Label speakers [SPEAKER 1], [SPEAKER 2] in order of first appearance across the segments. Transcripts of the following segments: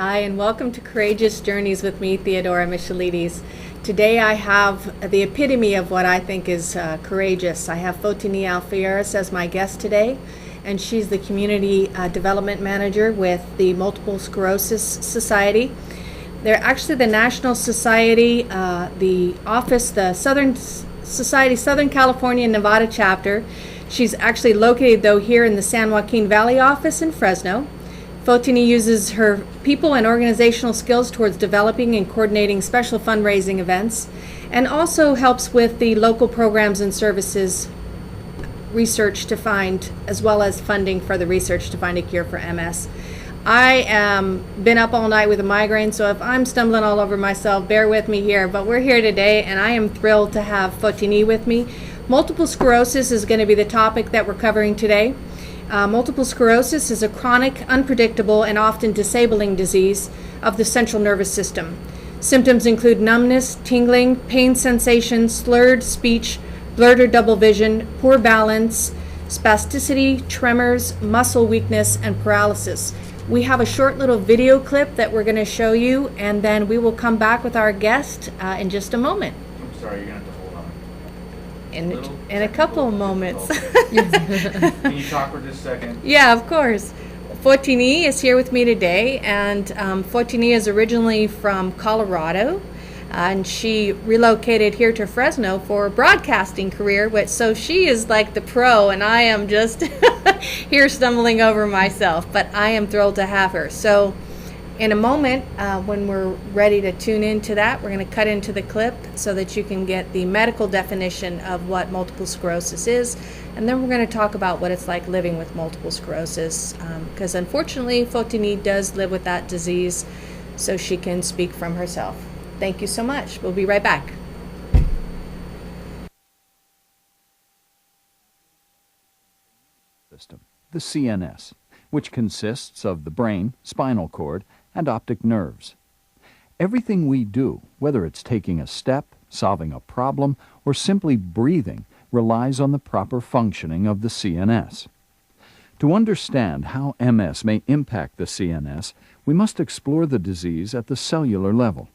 [SPEAKER 1] Hi, and welcome to Courageous Journeys with me, Theodora Michelides. Today I have the epitome of what I think is courageous. I have Fotini Alfieris as my guest today, and she's the Community Development Manager with the Multiple Sclerosis Society. They're actually the National Society, the Southern Society, Southern California and Nevada chapter. She's actually located, though, here in the San Joaquin Valley office in Fresno. Fotini uses her people and organizational skills towards developing and coordinating special fundraising events, and also helps with the local programs and services research to find, as well as funding for the research to find a cure for MS. I am been up all night with a migraine, so if I'm stumbling all over myself, bear with me here. But we're here today, and I am thrilled to have Fotini with me. Multiple sclerosis is going to be the topic that we're covering today. Multiple sclerosis is a chronic, unpredictable, and often disabling disease of the central nervous system. Symptoms include numbness, tingling, pain sensations, slurred speech, blurred or double vision, poor balance, spasticity, tremors, muscle weakness, and paralysis. We have a short little video clip that we're going to show you, and then we will come back with our guest in just a moment.
[SPEAKER 2] I'm sorry, you're going to have to hold on.
[SPEAKER 1] In a couple of moments.
[SPEAKER 2] Can you talk for just a second?
[SPEAKER 1] Yeah, of course. Fotini is here with me today, and Fotini is originally from Colorado, and she relocated here to Fresno for a broadcasting career, so she is like the pro, and I am just here stumbling over myself, but I am thrilled to have her. So in a moment, when we're ready to tune into that, we're going to cut into the clip so that you can get the medical definition of what multiple sclerosis is, and then we're going to talk about what it's like living with multiple sclerosis, because unfortunately Fotini does live with that disease, so she can speak from herself. Thank you so much. We'll be right back.
[SPEAKER 3] System, the CNS, which consists of the brain, spinal cord, and optic nerves. Everything we do, whether it's taking a step, solving a problem, or simply breathing, relies on the proper functioning of the CNS. To understand how MS may impact the CNS, we must explore the disease at the cellular level.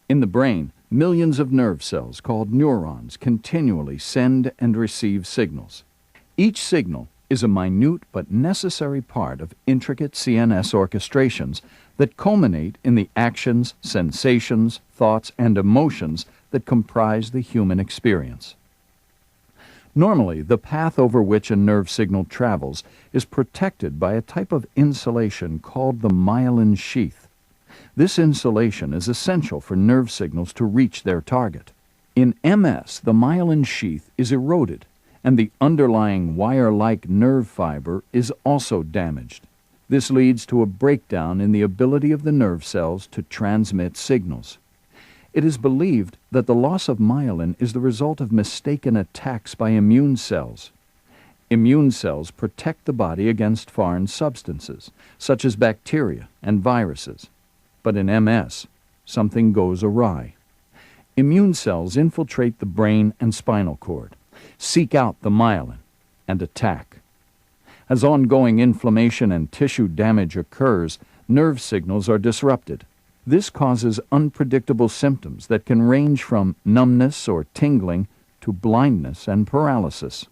[SPEAKER 3] In the brain, millions of nerve cells called neurons continually send and receive signals. Each signal is a minute but necessary part of intricate CNS orchestrations that culminate in the actions, sensations, thoughts, and emotions that comprise the human experience. Normally, the path over which a nerve signal travels is protected by a type of insulation called the myelin sheath. This insulation is essential for nerve signals to reach their target. In MS, the myelin sheath is eroded, and the underlying wire-like nerve fiber is also damaged. This leads to a breakdown in the ability of the nerve cells to transmit signals. It is believed that the loss of myelin is the result of mistaken attacks by immune cells. Immune cells protect the body against foreign substances, such as bacteria and viruses. But in MS, something goes awry. Immune cells infiltrate the brain and spinal cord, seek out the myelin, and attack. As ongoing inflammation and tissue damage occurs, nerve signals are disrupted. This causes unpredictable symptoms that can range from numbness or tingling to blindness and paralysis.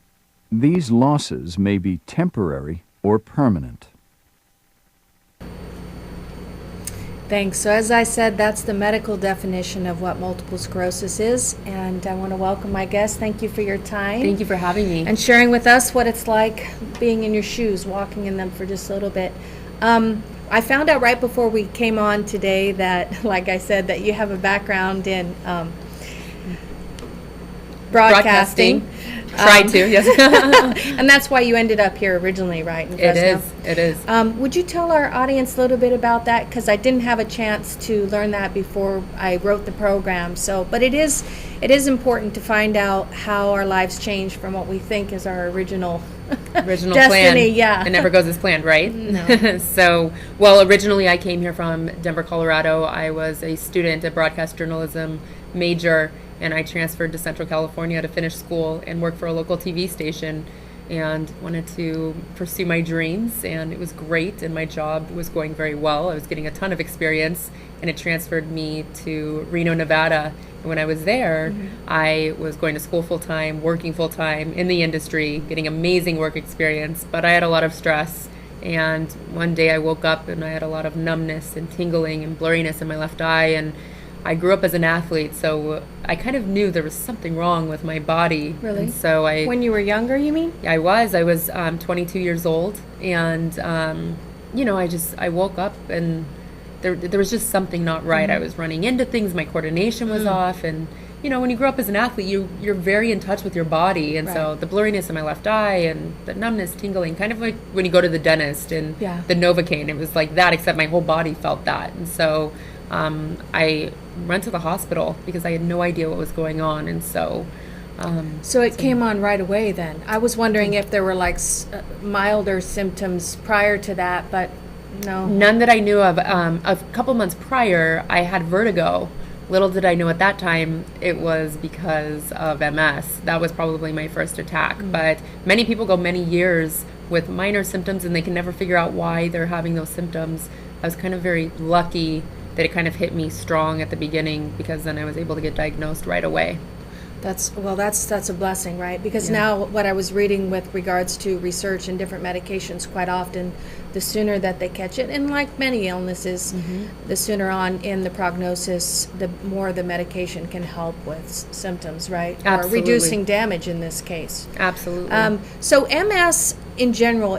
[SPEAKER 3] These losses may be temporary or permanent.
[SPEAKER 1] Thanks. So as I said, that's the medical definition of what multiple sclerosis is, and I want to welcome my guest. Thank you for your time.
[SPEAKER 4] Thank you for having me.
[SPEAKER 1] And sharing with us what it's like being in your shoes, walking in them for just a little bit. I found out right before we came on today that, like I said, that you have a background in broadcasting.
[SPEAKER 4] Tried to, yes.
[SPEAKER 1] And that's why you ended up here originally, right? In Fresno?
[SPEAKER 4] It is.
[SPEAKER 1] Would you tell our audience a little bit about that? Because I didn't have a chance to learn that before I wrote the program. But it is important to find out how our lives change from what we think is our original
[SPEAKER 4] Destiny,
[SPEAKER 1] plan. Yeah.
[SPEAKER 4] It never goes as planned, right?
[SPEAKER 1] No.
[SPEAKER 4] So, well, originally I came here from Denver, Colorado. I was a student, a broadcast journalism major, and I transferred to Central California to finish school and work for a local TV station. and wanted to pursue my dreams, and it was great, and my job was going very well. I was getting a ton of experience, and it transferred me to Reno, Nevada. And when I was there, I was going to school full-time, working full-time in the industry, getting amazing work experience, but I had a lot of stress. And one day I woke up and I had a lot of numbness and tingling and blurriness in my left eye. And I grew up as an athlete, so I kind of knew there was something wrong with my body.
[SPEAKER 1] Really?
[SPEAKER 4] And so
[SPEAKER 1] When you were younger, you mean?
[SPEAKER 4] I was 22 years old, and I woke up and there was just something not right. I was running into things, my coordination was off, and when you grow up as an athlete, you're very in touch with your body, and so the blurriness in my left eye and the numbness, tingling, kind of like when you go to the dentist and the Novocaine, it was like that, except my whole body felt that. And so I went to the hospital because I had no idea what was going on, and so
[SPEAKER 1] it came on right away then. I was wondering if there were like milder symptoms prior to that, but no.
[SPEAKER 4] None that I knew of. A couple months prior, I had vertigo. Little did I know at that time it was because of MS. That was probably my first attack. But many people go many years with minor symptoms and they can never figure out why they're having those symptoms. I was kind of very lucky that it kind of hit me strong at the beginning, because then I was able to get diagnosed right away.
[SPEAKER 1] That's a blessing, right? Because now what I was reading with regards to research and different medications, quite often the sooner that they catch it, and like many illnesses, the sooner on in the prognosis, the more the medication can help with symptoms, right?
[SPEAKER 4] Absolutely.
[SPEAKER 1] Or reducing damage in this case.
[SPEAKER 4] Absolutely.
[SPEAKER 1] So MS in general,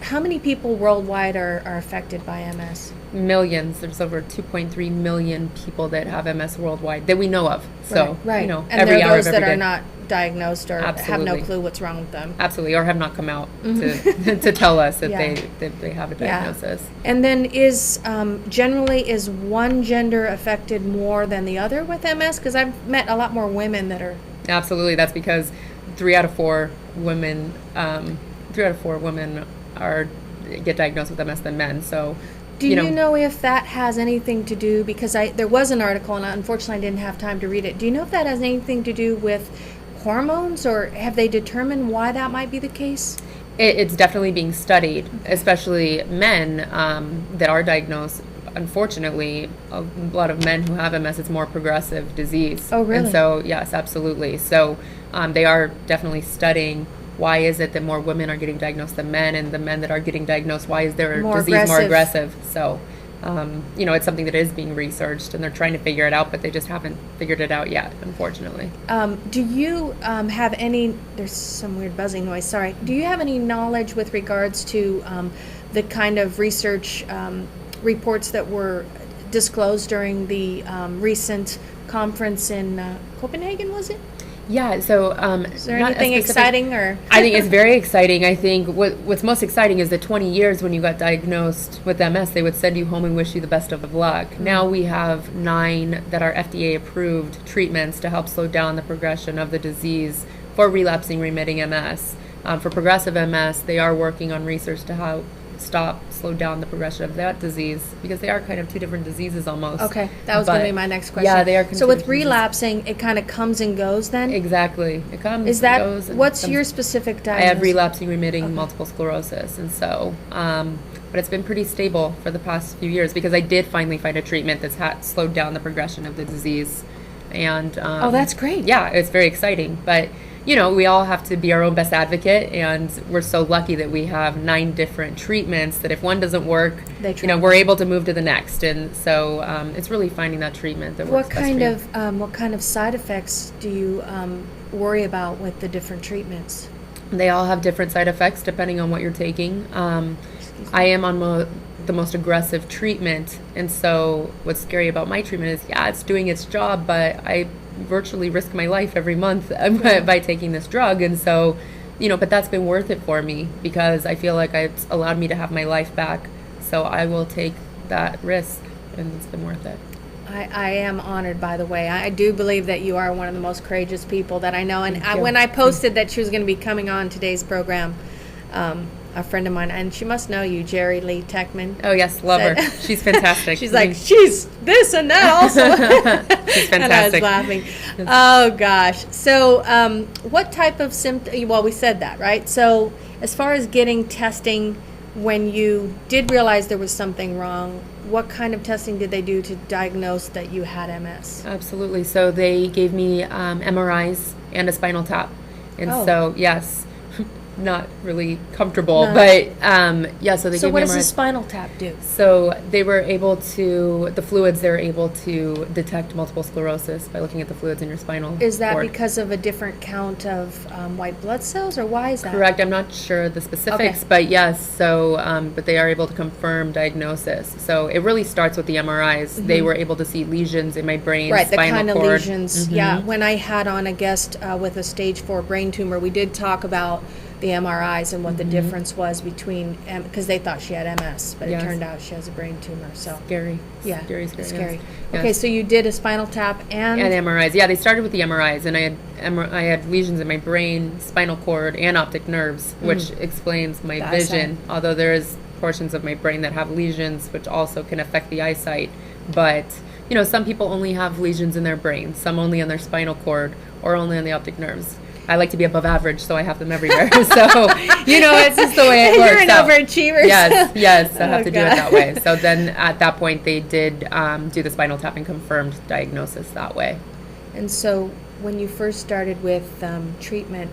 [SPEAKER 1] how many people worldwide are affected by MS?
[SPEAKER 4] Millions. There's over 2.3 million people that have MS worldwide that we know of. So,
[SPEAKER 1] right.
[SPEAKER 4] And
[SPEAKER 1] every
[SPEAKER 4] there
[SPEAKER 1] hour
[SPEAKER 4] are those
[SPEAKER 1] that
[SPEAKER 4] are
[SPEAKER 1] not diagnosed or have no
[SPEAKER 4] Absolutely.
[SPEAKER 1] clue what's wrong with them.
[SPEAKER 4] Absolutely, or have not come out to tell us that they have a diagnosis.
[SPEAKER 1] And then generally is one gender affected more than the other with MS? Because I've met a lot more women that are.
[SPEAKER 4] Absolutely, that's because 3 out of 4 women get diagnosed with MS than men. So.
[SPEAKER 1] Do you know if that has anything to do, because there was an article and unfortunately I didn't have time to read it. Do you know if that has anything to do with hormones, or have they determined why that might be the case?
[SPEAKER 4] It's definitely being studied, especially men that are diagnosed. Unfortunately, a lot of men who have MS, it's more progressive disease.
[SPEAKER 1] Oh, really?
[SPEAKER 4] And so, yes, absolutely. So they are definitely studying why is it that more women are getting diagnosed than men, and the men that are getting diagnosed, why is their disease more aggressive? So, it's something that is being researched, and they're trying to figure it out, but they just haven't figured it out yet, unfortunately.
[SPEAKER 1] Do you have any, there's some weird buzzing noise, sorry. Do you have any knowledge with regards to the kind of research reports that were disclosed during the recent conference in Copenhagen, was it?
[SPEAKER 4] Yeah, so
[SPEAKER 1] is there anything exciting, or?
[SPEAKER 4] I think it's very exciting. I think what's most exciting is the 20 years when you got diagnosed with MS, they would send you home and wish you the best of luck. Now we have 9 that are FDA approved treatments to help slow down the progression of the disease for relapsing remitting MS. For progressive MS, they are working on research to help slow down the progression of that disease, because they are kind of 2 different diseases almost.
[SPEAKER 1] Okay, that was going to be my next question.
[SPEAKER 4] Yeah, they are.
[SPEAKER 1] So with relapsing, it kind of comes and goes then?
[SPEAKER 4] Exactly. It comes
[SPEAKER 1] Is that,
[SPEAKER 4] goes.
[SPEAKER 1] what's your specific
[SPEAKER 4] I
[SPEAKER 1] diagnosis?
[SPEAKER 4] have relapsing remitting multiple sclerosis, and so, but it's been pretty stable for the past few years, because I did finally find a treatment that's slowed down the progression of the disease. And
[SPEAKER 1] oh, that's great.
[SPEAKER 4] Yeah, it's very exciting, but we all have to be our own best advocate, and we're so lucky that we have 9 different treatments that if one doesn't work, we're able to move to the next. And so it's really finding that treatment that works best for you.
[SPEAKER 1] What kind of side effects do you worry about with the different treatments?
[SPEAKER 4] They all have different side effects depending on what you're taking. I am on the most aggressive treatment, and so what's scary about my treatment is, it's doing its job, but I virtually risk my life every month by taking this drug. And so, but that's been worth it for me, because I feel like it's allowed me to have my life back. So I will take that risk, and it's been worth it.
[SPEAKER 1] I am honored, by the way. I do believe that you are one of the most courageous people that I know. And
[SPEAKER 4] Thank you.
[SPEAKER 1] when I posted that she was going to be coming on today's program, a friend of mine, and she must know you, Jerry Lee Techman.
[SPEAKER 4] Oh yes, love her. She's fantastic.
[SPEAKER 1] She's like, she's this and that also.
[SPEAKER 4] She's fantastic.
[SPEAKER 1] And I was laughing. Oh gosh. So, what type of symptom? Well, we said that, right? So, as far as getting testing, when you did realize there was something wrong, what kind of testing did they do to diagnose that you had MS?
[SPEAKER 4] Absolutely. So they gave me MRIs and a spinal tap, and so yes. Not really comfortable, but yeah. So they.
[SPEAKER 1] So
[SPEAKER 4] gave
[SPEAKER 1] what
[SPEAKER 4] me
[SPEAKER 1] does the
[SPEAKER 4] MRIs.
[SPEAKER 1] spinal tap do?
[SPEAKER 4] So they were able to the fluids. They're able to detect multiple sclerosis by looking at the fluids in your spinal.
[SPEAKER 1] Is that
[SPEAKER 4] cord.
[SPEAKER 1] because of a different count of white blood cells, or why is that?
[SPEAKER 4] Correct. I'm not sure the specifics, but yes. So, but they are able to confirm diagnosis. So it really starts with the MRIs. They were able to see lesions in my brain,
[SPEAKER 1] Right, the
[SPEAKER 4] spinal
[SPEAKER 1] kind of
[SPEAKER 4] cord.
[SPEAKER 1] lesions. Yeah, when I had on a guest with a stage 4 brain tumor, we did talk about the MRIs and what the difference was between, because they thought she had MS, but it
[SPEAKER 4] Yes.
[SPEAKER 1] turned out she has a brain tumor. So
[SPEAKER 4] Scary.
[SPEAKER 1] yeah,
[SPEAKER 4] Scary.
[SPEAKER 1] scary.
[SPEAKER 4] Yes.
[SPEAKER 1] Okay, so you did a spinal tap and
[SPEAKER 4] MRIs. Yeah, they started with the MRIs, and I had lesions in my brain, spinal cord, and optic nerves, which explains my vision. Although there is portions of my brain that have lesions, which also can affect the eyesight. But you know, some people only have lesions in their brain, some only on their spinal cord, or only on the optic nerves. I like to be above average, so I have them everywhere. So, you know, it's just the way it works.
[SPEAKER 1] You're an overachiever.
[SPEAKER 4] Yes, I have to do it
[SPEAKER 1] God.
[SPEAKER 4] that way. So then at that point, they did do the spinal tap and confirmed diagnosis that way.
[SPEAKER 1] And so when you first started with treatment,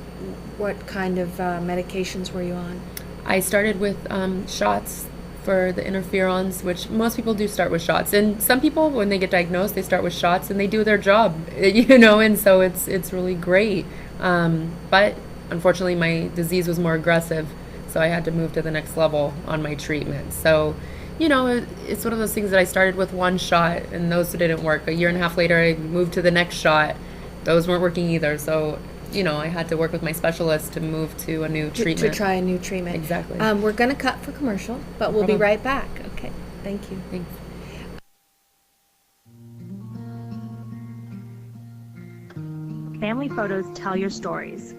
[SPEAKER 1] what kind of medications were you on?
[SPEAKER 4] I started with shots for the interferons, which most people do start with shots. And some people, when they get diagnosed, they start with shots and they do their job, you know, and so it's really great. But unfortunately, my disease was more aggressive, so I had to move to the next level on my treatment. So, you know, it's one of those things that I started with one shot, and those didn't work. A year and a half later, I moved to the next shot. Those weren't working either. So, you know, I had to work with my specialist to move to a new treatment.
[SPEAKER 1] To try a new treatment.
[SPEAKER 4] Exactly.
[SPEAKER 1] We're going to cut for commercial, but we'll be right back. Okay, thank you.
[SPEAKER 4] Thanks.
[SPEAKER 5] Family photos tell your stories.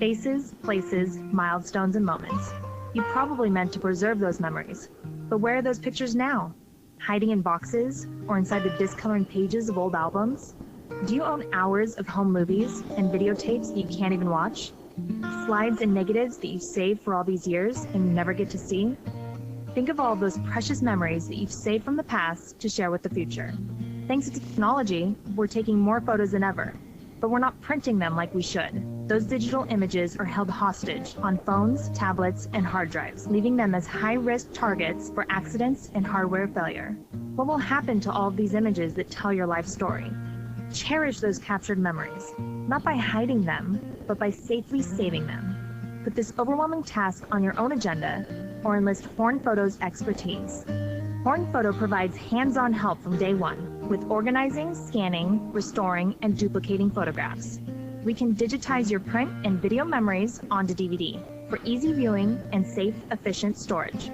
[SPEAKER 5] Faces, places, milestones, and moments. You probably meant to preserve those memories. But where are those pictures now? Hiding in boxes or inside the discoloring pages of old albums? Do you own hours of home movies and videotapes that you can't even watch? Slides and negatives that you've saved for all these years and you never get to see? Think of all of those precious memories that you've saved from the past to share with the future. Thanks to technology, we're taking more photos than ever. But we're not printing them like we should. Those digital images are held hostage on phones, tablets, and hard drives, leaving them as high-risk targets for accidents and hardware failure. What will happen to all of these images that tell your life story? Cherish those captured memories, not by hiding them, but by safely saving them. Put this overwhelming task on your own agenda or enlist Horn Photo's expertise. Horn Photo provides hands-on help from day one with organizing, scanning, restoring, and duplicating photographs. We can digitize your print and video memories onto DVD for easy viewing and safe, efficient storage.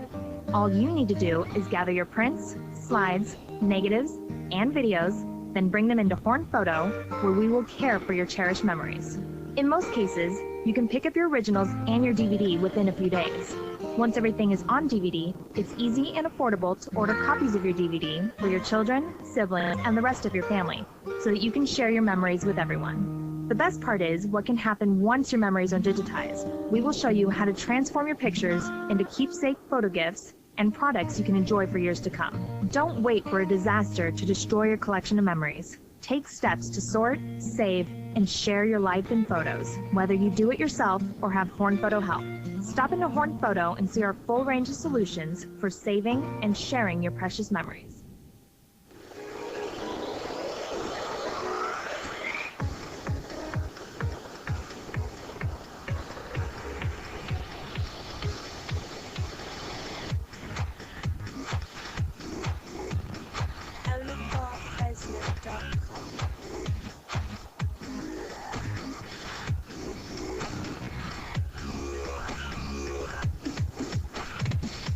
[SPEAKER 5] All you need to do is gather your prints, slides, negatives, and videos, then bring them into Horn Photo, where we will care for your cherished memories. In most cases, you can pick up your originals and your DVD within a few days. Once everything is on DVD, it's easy and affordable to order copies of your DVD for your children, siblings, and the rest of your family, so that you can share your memories with everyone. The best part is what can happen once your memories are digitized. We will show you how to transform your pictures into keepsake photo gifts and products you can enjoy for years to come. Don't wait for a disaster to destroy your collection of memories. Take steps to sort, save, and share your life in photos, whether you do it yourself or have Horn Photo help. Stop into Horn Photo and see our full range of solutions for saving and sharing your precious memories.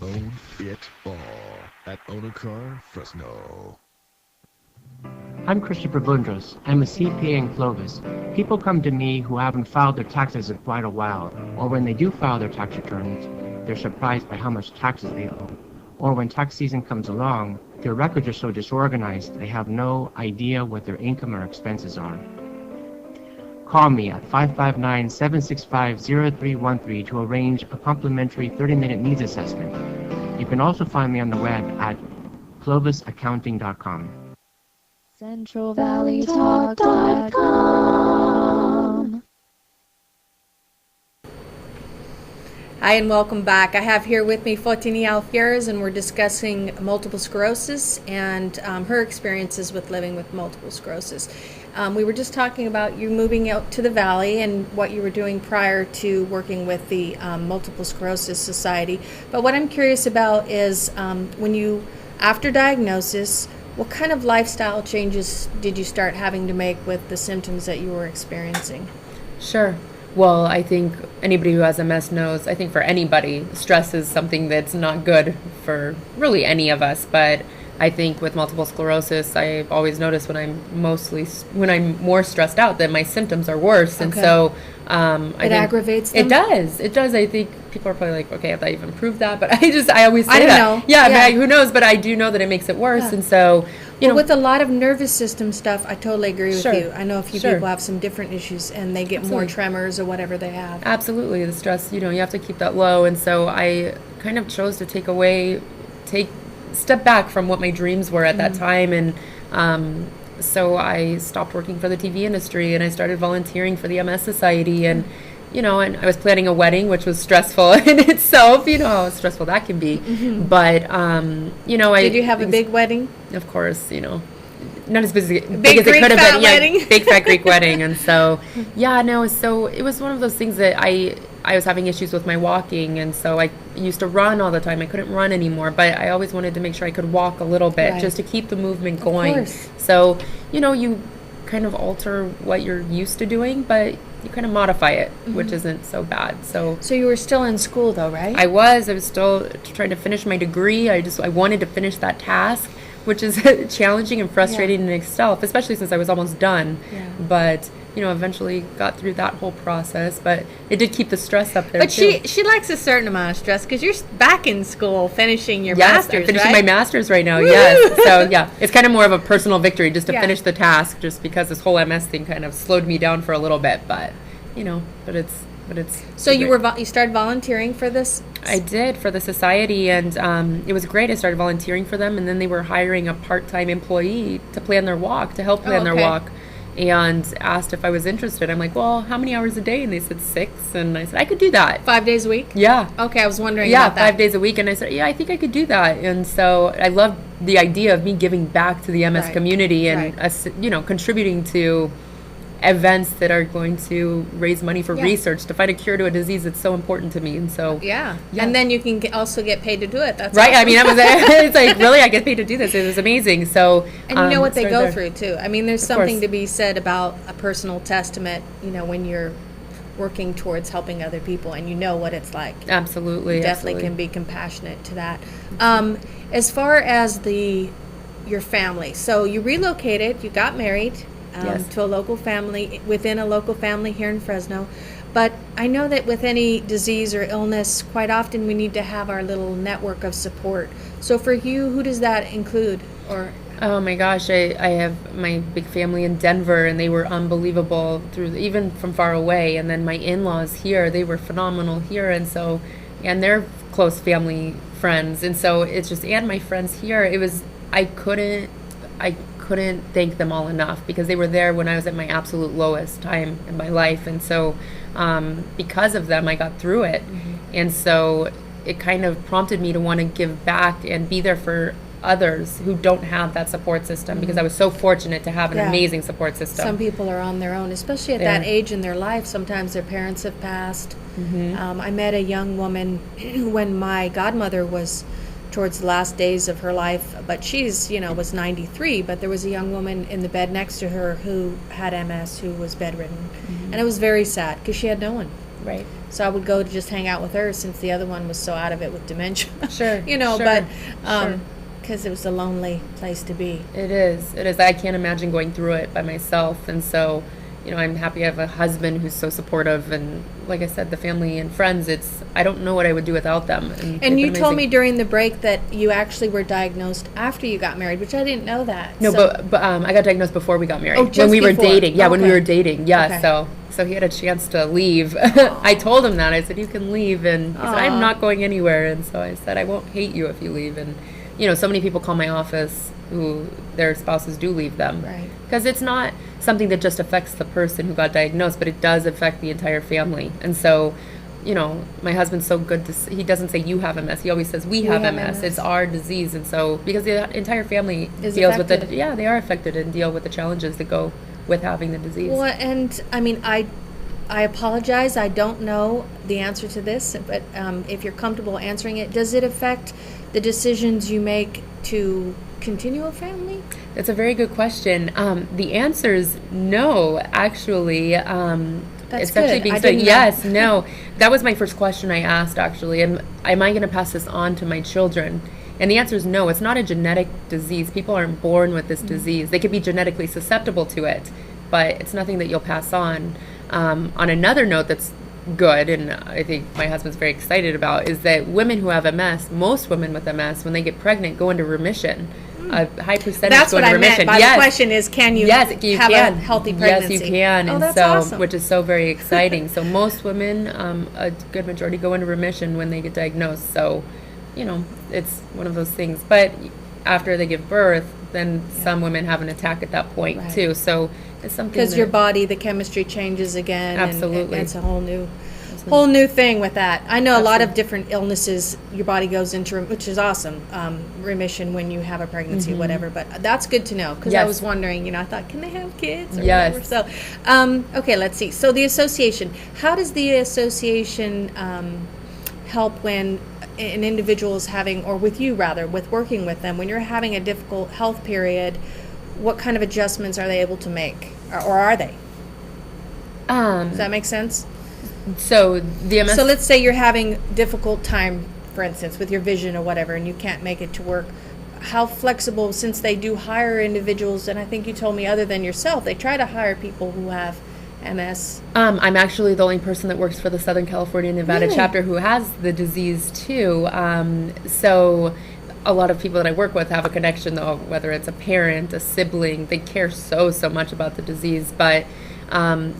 [SPEAKER 6] Own it all at Own a Car Fresno. I'm Christopher Bundros. I'm a CPA in Clovis. People come to me who haven't filed their taxes in quite a while, or when they do file their tax returns, they're surprised by how much taxes they owe. Or when tax season comes along, their records are so disorganized they have no idea what their income or expenses are. Call me at 559-765-0313 to arrange a complimentary 30-minute needs assessment. You can also find me on the web at clovisaccounting.com.
[SPEAKER 7] CentralValleyTalk.com.
[SPEAKER 1] Hi and welcome back. I have here with me Fotini Alfieris, and we're discussing multiple sclerosis and her experiences with living with multiple sclerosis. We were just talking about you moving out to the Valley and what you were doing prior to working with the Multiple Sclerosis Society. But what I'm curious about is when you, after diagnosis, what kind of lifestyle changes did you start having to make with the symptoms that you were experiencing?
[SPEAKER 4] Sure. Well, I think anybody who has MS knows, I think for anybody, stress is something that's not good for really any of us. But I think with multiple sclerosis, I've always noticed when I'm more stressed out that my symptoms are worse. And so I think
[SPEAKER 1] aggravates them?
[SPEAKER 4] It does. It does. I think people are probably like, okay, I thought you've improved that. But I always say
[SPEAKER 1] I don't
[SPEAKER 4] that.
[SPEAKER 1] know.
[SPEAKER 4] Yeah,
[SPEAKER 1] Yeah.
[SPEAKER 4] but who knows? But I do know that it makes it worse.
[SPEAKER 1] Yeah.
[SPEAKER 4] And so, you know,
[SPEAKER 1] with a lot of nervous system stuff, I totally agree with
[SPEAKER 4] Sure.
[SPEAKER 1] you. I know a few
[SPEAKER 4] Sure.
[SPEAKER 1] people have some different issues and they get more
[SPEAKER 4] Absolutely.
[SPEAKER 1] tremors or whatever they have.
[SPEAKER 4] Absolutely. The stress, you have to keep that low. And so I kind of chose to step back from what my dreams were at that time. And so I stopped working for the TV industry and I started volunteering for the MS Society. And, and I was planning a wedding, which was stressful in itself, how stressful that can be. But,
[SPEAKER 1] Did you have a big wedding?
[SPEAKER 4] Of course, not as big as it
[SPEAKER 1] Greek
[SPEAKER 4] could have
[SPEAKER 1] fat
[SPEAKER 4] been.
[SPEAKER 1] wedding.
[SPEAKER 4] Big fat Greek wedding. And so, so it was one of those things that I was having issues with my walking. And so I used to run all the time. I couldn't run anymore, but I always wanted to make sure I could walk a little bit just to keep the movement going.
[SPEAKER 1] course.
[SPEAKER 4] So, you kind of alter what you're used to doing, but you kind of modify it, which isn't so bad. So
[SPEAKER 1] you were still in school though, right?
[SPEAKER 4] I was still trying to finish my degree. I wanted to finish that task, which is challenging and frustrating in itself, especially since I was almost done.
[SPEAKER 1] Yeah.
[SPEAKER 4] But, eventually got through that whole process, but it did keep the stress up there.
[SPEAKER 1] But
[SPEAKER 4] too.
[SPEAKER 1] she likes a certain amount of stress because you're back in school finishing your
[SPEAKER 4] Yes,
[SPEAKER 1] master's,
[SPEAKER 4] I'm finishing
[SPEAKER 1] right?
[SPEAKER 4] my master's right now. Yes. So it's kind of more of a personal victory just to
[SPEAKER 1] Yeah.
[SPEAKER 4] finish the task, just because this whole MS thing kind of slowed me down for a little bit, but it's
[SPEAKER 1] So you
[SPEAKER 4] great.
[SPEAKER 1] you started volunteering for this?
[SPEAKER 4] I did for the society, and it was great. I started volunteering for them, and then they were hiring a part-time employee to plan their walk, to help plan their
[SPEAKER 1] okay.
[SPEAKER 4] walk, and asked if I was interested. I'm like, well, how many hours a day? And they said 6, and I said I could do that.
[SPEAKER 1] 5 days a week?
[SPEAKER 4] Yeah.
[SPEAKER 1] Okay, I was wondering
[SPEAKER 4] Yeah,
[SPEAKER 1] about that.
[SPEAKER 4] 5 days a week, and I said, yeah, I think I could do that. And so I loved the idea of me giving back to the MS
[SPEAKER 1] Right.
[SPEAKER 4] community and
[SPEAKER 1] Right.
[SPEAKER 4] contributing to events that are going to raise money for
[SPEAKER 1] Yeah.
[SPEAKER 4] research to find a cure to a disease that's so important to me. And so
[SPEAKER 1] Yeah.
[SPEAKER 4] Yeah.
[SPEAKER 1] And then you can also get paid to do it. That's
[SPEAKER 4] right, I
[SPEAKER 1] awesome.
[SPEAKER 4] mean, it's like, really, I get paid to do this. It was amazing. So
[SPEAKER 1] And you know what they
[SPEAKER 4] started
[SPEAKER 1] go
[SPEAKER 4] there.
[SPEAKER 1] through too. I mean, there's
[SPEAKER 4] Of
[SPEAKER 1] something
[SPEAKER 4] course.
[SPEAKER 1] to be said about a personal testament, when you're working towards helping other people and you know what it's like.
[SPEAKER 4] Absolutely.
[SPEAKER 1] You definitely can be compassionate to that. As far as your family, so you relocated, you got married
[SPEAKER 4] Yes.
[SPEAKER 1] to a local family, within a local family here in Fresno. But I know that with any disease or illness, quite often we need to have our little network of support. So for you, who does that include? Or
[SPEAKER 4] Oh my gosh, I have my big family in Denver, and they were unbelievable even from far away. And then my in-laws here, they were phenomenal here, and they're close family friends. And so it's just, and my friends here, I couldn't thank them all enough, because they were there when I was at my absolute lowest time in my life. And so because of them, I got through it. And so it kind of prompted me to want to give back and be there for others who don't have that support system, because I was so fortunate to have an
[SPEAKER 1] Yeah.
[SPEAKER 4] amazing support system.
[SPEAKER 1] some people are on their own, especially at that age in their life. Sometimes their parents have passed. I met a young woman when my godmother was towards the last days of her life, but she's, was 93, but there was a young woman in the bed next to her who had MS, who was bedridden. And it was very sad because she had no one.
[SPEAKER 4] Right.
[SPEAKER 1] So I would go to just hang out with her, since the other one was so out of it with dementia.
[SPEAKER 4] Sure.
[SPEAKER 1] But
[SPEAKER 4] Sure.
[SPEAKER 1] Because it was a lonely place to be.
[SPEAKER 4] It is. It is. I can't imagine going through it by myself. And so, I'm happy I have a husband who's so supportive. And like I said, the family and friends, I don't know what I would do without them.
[SPEAKER 1] And you told me during the break that you actually were diagnosed after you got married, which I didn't know that.
[SPEAKER 4] No, but I got diagnosed before we got married.
[SPEAKER 1] Oh, just
[SPEAKER 4] when we were
[SPEAKER 1] before.
[SPEAKER 4] dating. Yeah, when we
[SPEAKER 1] Okay.
[SPEAKER 4] were dating. Yeah,
[SPEAKER 1] Okay.
[SPEAKER 4] so he had a chance to leave. I told him that. I said, you can leave. And he said,
[SPEAKER 1] Aw.
[SPEAKER 4] I'm not going anywhere. And so I said, I won't hate you if you leave. And, so many people call my office who their spouses do leave them.
[SPEAKER 1] Right.
[SPEAKER 4] Because it's not something that just affects the person who got diagnosed, but it does affect the entire family. And so, my husband's so good he doesn't say you have MS. He always says we have MS. It's our disease. And so, because the entire family
[SPEAKER 1] Is
[SPEAKER 4] deals with
[SPEAKER 1] affected.
[SPEAKER 4] they are affected and deal with the challenges that go with having the disease.
[SPEAKER 1] Well, and I mean, I apologize. I don't know the answer to this, but if you're comfortable answering it, does it affect the decisions you make to continue a family?
[SPEAKER 4] That's a very good question. The answer is no, actually.
[SPEAKER 1] That's
[SPEAKER 4] it's actually
[SPEAKER 1] good.
[SPEAKER 4] being
[SPEAKER 1] I
[SPEAKER 4] said.
[SPEAKER 1] didn't know.
[SPEAKER 4] Yes, no. That was my first question I asked, actually. Am I going to pass this on to my children? And the answer is no. It's not a genetic disease. People aren't born with this disease. They could be genetically susceptible to it, but it's nothing that you'll pass on. On another note that's good, and I think my husband's very excited about, is that women who have MS, most women with MS, when they get pregnant, go into remission. A high percentage
[SPEAKER 1] That's
[SPEAKER 4] go
[SPEAKER 1] what
[SPEAKER 4] into
[SPEAKER 1] I
[SPEAKER 4] remission.
[SPEAKER 1] meant by
[SPEAKER 4] Yes.
[SPEAKER 1] the question is, can you
[SPEAKER 4] Yes, you
[SPEAKER 1] have
[SPEAKER 4] can.
[SPEAKER 1] a healthy pregnancy?
[SPEAKER 4] Yes, you can.
[SPEAKER 1] Oh,
[SPEAKER 4] And
[SPEAKER 1] that's
[SPEAKER 4] so,
[SPEAKER 1] awesome.
[SPEAKER 4] which is so very exciting. So most women, a good majority, go into remission when they get diagnosed. So, it's one of those things. But after they give birth, then some women have an attack at that point
[SPEAKER 1] Right.
[SPEAKER 4] too. So it's something
[SPEAKER 1] Because
[SPEAKER 4] that,
[SPEAKER 1] your body, the chemistry changes again.
[SPEAKER 4] Absolutely.
[SPEAKER 1] And it's a whole new thing with that. I know a lot of different illnesses, your body goes into, which is awesome, remission when you have a pregnancy, whatever. But that's good to know, because I
[SPEAKER 4] Yes.
[SPEAKER 1] was wondering, I thought, can they have kids or
[SPEAKER 4] Yes.
[SPEAKER 1] whatever? So, okay, let's see. So the association, how does the association help when an individual is having, or with you rather, with working with them, when you're having a difficult health period, what kind of adjustments are they able to make? Or are they? Does that make sense?
[SPEAKER 4] So the MS.
[SPEAKER 1] So let's say you're having difficult time, for instance, with your vision or whatever, and you can't make it to work. How flexible, since they do hire individuals, and I think you told me other than yourself, they try to hire people who have MS.
[SPEAKER 4] I'm actually the only person that works for the Southern California Nevada
[SPEAKER 1] Really?
[SPEAKER 4] chapter who has the disease too. So a lot of people that I work with have a connection, though, whether it's a parent, a sibling, they care so much about the disease. But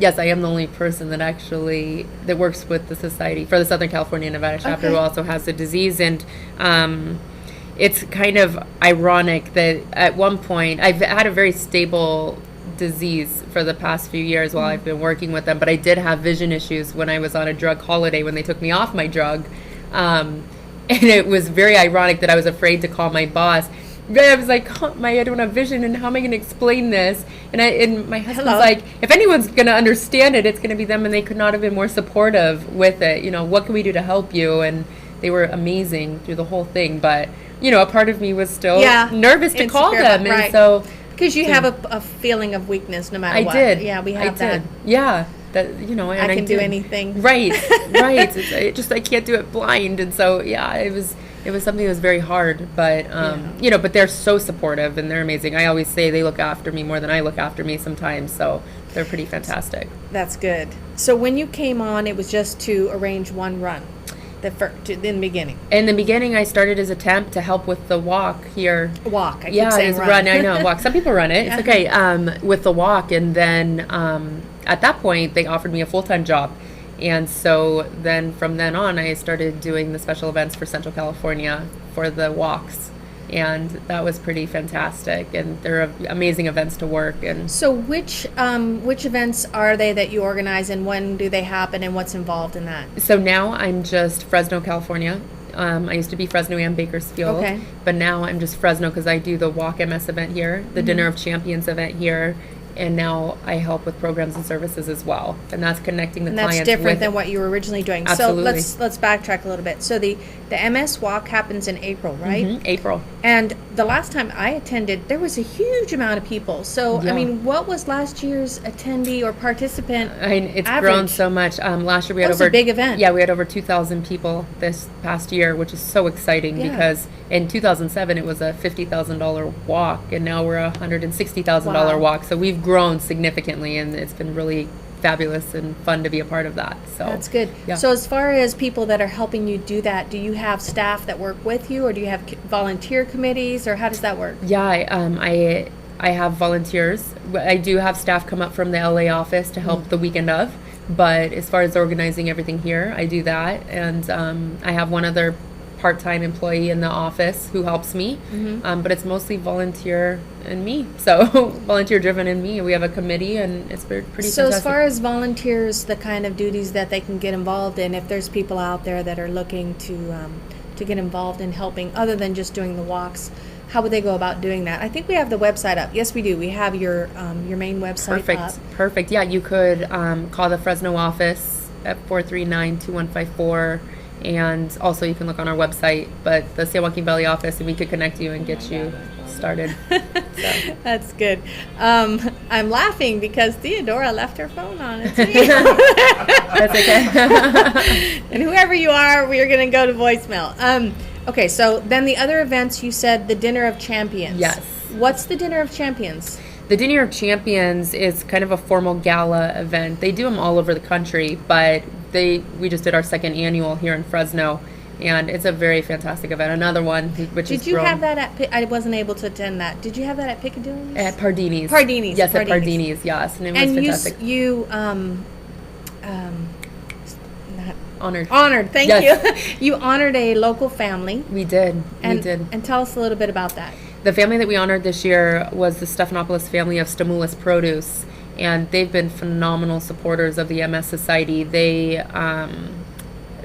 [SPEAKER 4] yes, I am the only person that works with the society for the Southern California Nevada chapter who also has the disease. And it's kind of ironic that at one point I've had a very stable disease for the past few years while I've been working with them, but I did have vision issues when I was on a drug holiday when they took me off my drug. And it was very ironic that I was afraid to call my boss. But I was like, I don't have vision, and how am I going to explain this? And my husband's
[SPEAKER 1] Hello.
[SPEAKER 4] like, if anyone's going to understand it, it's going to be them, and they could not have been more supportive with it. What can we do to help you? And they were amazing through the whole thing. But, a part of me was still nervous to call
[SPEAKER 1] insecure,
[SPEAKER 4] them.
[SPEAKER 1] right.
[SPEAKER 4] And so...
[SPEAKER 1] Because you have a feeling of weakness no matter
[SPEAKER 4] I
[SPEAKER 1] what.
[SPEAKER 4] did.
[SPEAKER 1] Yeah, we
[SPEAKER 4] I
[SPEAKER 1] have that.
[SPEAKER 4] did. Yeah. That, and
[SPEAKER 1] I can do
[SPEAKER 4] did.
[SPEAKER 1] anything.
[SPEAKER 4] Right. Right. I can't do it blind. And so, it was something that was very hard, but, but they're so supportive and they're amazing. I always say they look after me more than I look after me sometimes. So they're pretty fantastic.
[SPEAKER 1] That's good. So when you came on, it was just to arrange one run in the beginning.
[SPEAKER 4] In the beginning, I started as a temp to help with the walk here.
[SPEAKER 1] Walk. I keep
[SPEAKER 4] Yeah,
[SPEAKER 1] saying
[SPEAKER 4] it's run. I know, walk. Some people run it. It's okay. With the walk, and then at that point, they offered me a full-time job, and so then from then on, I started doing the special events for Central California for the walks, and that was pretty fantastic. And they're amazing events to work. And
[SPEAKER 1] So which events are they that you organize, and when do they happen, and what's involved in that?
[SPEAKER 4] so now I'm just Fresno, California. I used to be Fresno and Bakersfield,
[SPEAKER 1] Okay.
[SPEAKER 4] but now I'm just Fresno because I do the Walk MS event here, the Dinner of Champions event here, and now I help with programs and services as well. And that's connecting the
[SPEAKER 1] And
[SPEAKER 4] clients
[SPEAKER 1] that's different
[SPEAKER 4] with
[SPEAKER 1] than what you were originally doing.
[SPEAKER 4] Absolutely.
[SPEAKER 1] So let's backtrack a little bit. So the the MS Walk happens in April, right?
[SPEAKER 4] April.
[SPEAKER 1] And the last time I attended, there was a huge amount of people. So,
[SPEAKER 4] Yeah.
[SPEAKER 1] I mean, what was last year's attendee or participant
[SPEAKER 4] It's
[SPEAKER 1] average?
[SPEAKER 4] grown so much. Last year we had
[SPEAKER 1] That was
[SPEAKER 4] over
[SPEAKER 1] a big event.
[SPEAKER 4] Yeah, we had over 2,000 people this past year, which is so exciting
[SPEAKER 1] Yeah.
[SPEAKER 4] because in 2007 it was a $50,000 walk, and now we're a $160,000
[SPEAKER 1] Wow.
[SPEAKER 4] walk. So we've grown significantly, and it's been really fabulous and fun to be a part of that. So
[SPEAKER 1] That's good.
[SPEAKER 4] Yeah.
[SPEAKER 1] So as far as people that are helping you do that, do you have staff that work with you, or do you have volunteer committees, or how does that work?
[SPEAKER 4] Yeah, I have volunteers. I do have staff come up from the LA office to help the weekend of, but as far as organizing everything here, I do that, and I have one other part-time employee in the office who helps me, but it's mostly volunteer and me. So volunteer driven and me. We have a committee, and it's pretty
[SPEAKER 1] So
[SPEAKER 4] fantastic.
[SPEAKER 1] as far as volunteers, the kind of duties that they can get involved in, if there's people out there that are looking to get involved in helping other than just doing the walks, how would they go about doing that? I think we have the website up. Yes, we do. We have your main website up.
[SPEAKER 4] Perfect. Yeah, you could call the Fresno office at 439-2154, and also you can look on our website, but the San Joaquin Valley office, and we could connect you and get you started. So.
[SPEAKER 1] That's good. I'm laughing because Theodora left her phone on. It's me.
[SPEAKER 4] That's okay.
[SPEAKER 1] And whoever you are, we are going to go to voicemail. Okay, so then the other events, you said the Dinner of Champions.
[SPEAKER 4] Yes.
[SPEAKER 1] What's the Dinner of Champions?
[SPEAKER 4] The Dinner of Champions is kind of a formal gala event. They do them all over the country, but we just did our second annual here in Fresno, and it's a very fantastic event. Another one, which is
[SPEAKER 1] Did you have that at I wasn't able to attend that. Did you have that at Piccadilly?
[SPEAKER 4] at Pardini's.
[SPEAKER 1] Pardini's.
[SPEAKER 4] Yes, at Pardini's, yes. And it was
[SPEAKER 1] And
[SPEAKER 4] fantastic.
[SPEAKER 1] you
[SPEAKER 4] Honored.
[SPEAKER 1] honored, thank
[SPEAKER 4] Yes.
[SPEAKER 1] you. You honored a local family.
[SPEAKER 4] We did.
[SPEAKER 1] And,
[SPEAKER 4] we did.
[SPEAKER 1] And tell us a little bit about that.
[SPEAKER 4] The family that we honored this year was the Stephanopoulos family of Stimulus Produce, and they've been phenomenal supporters of the MS Society. They,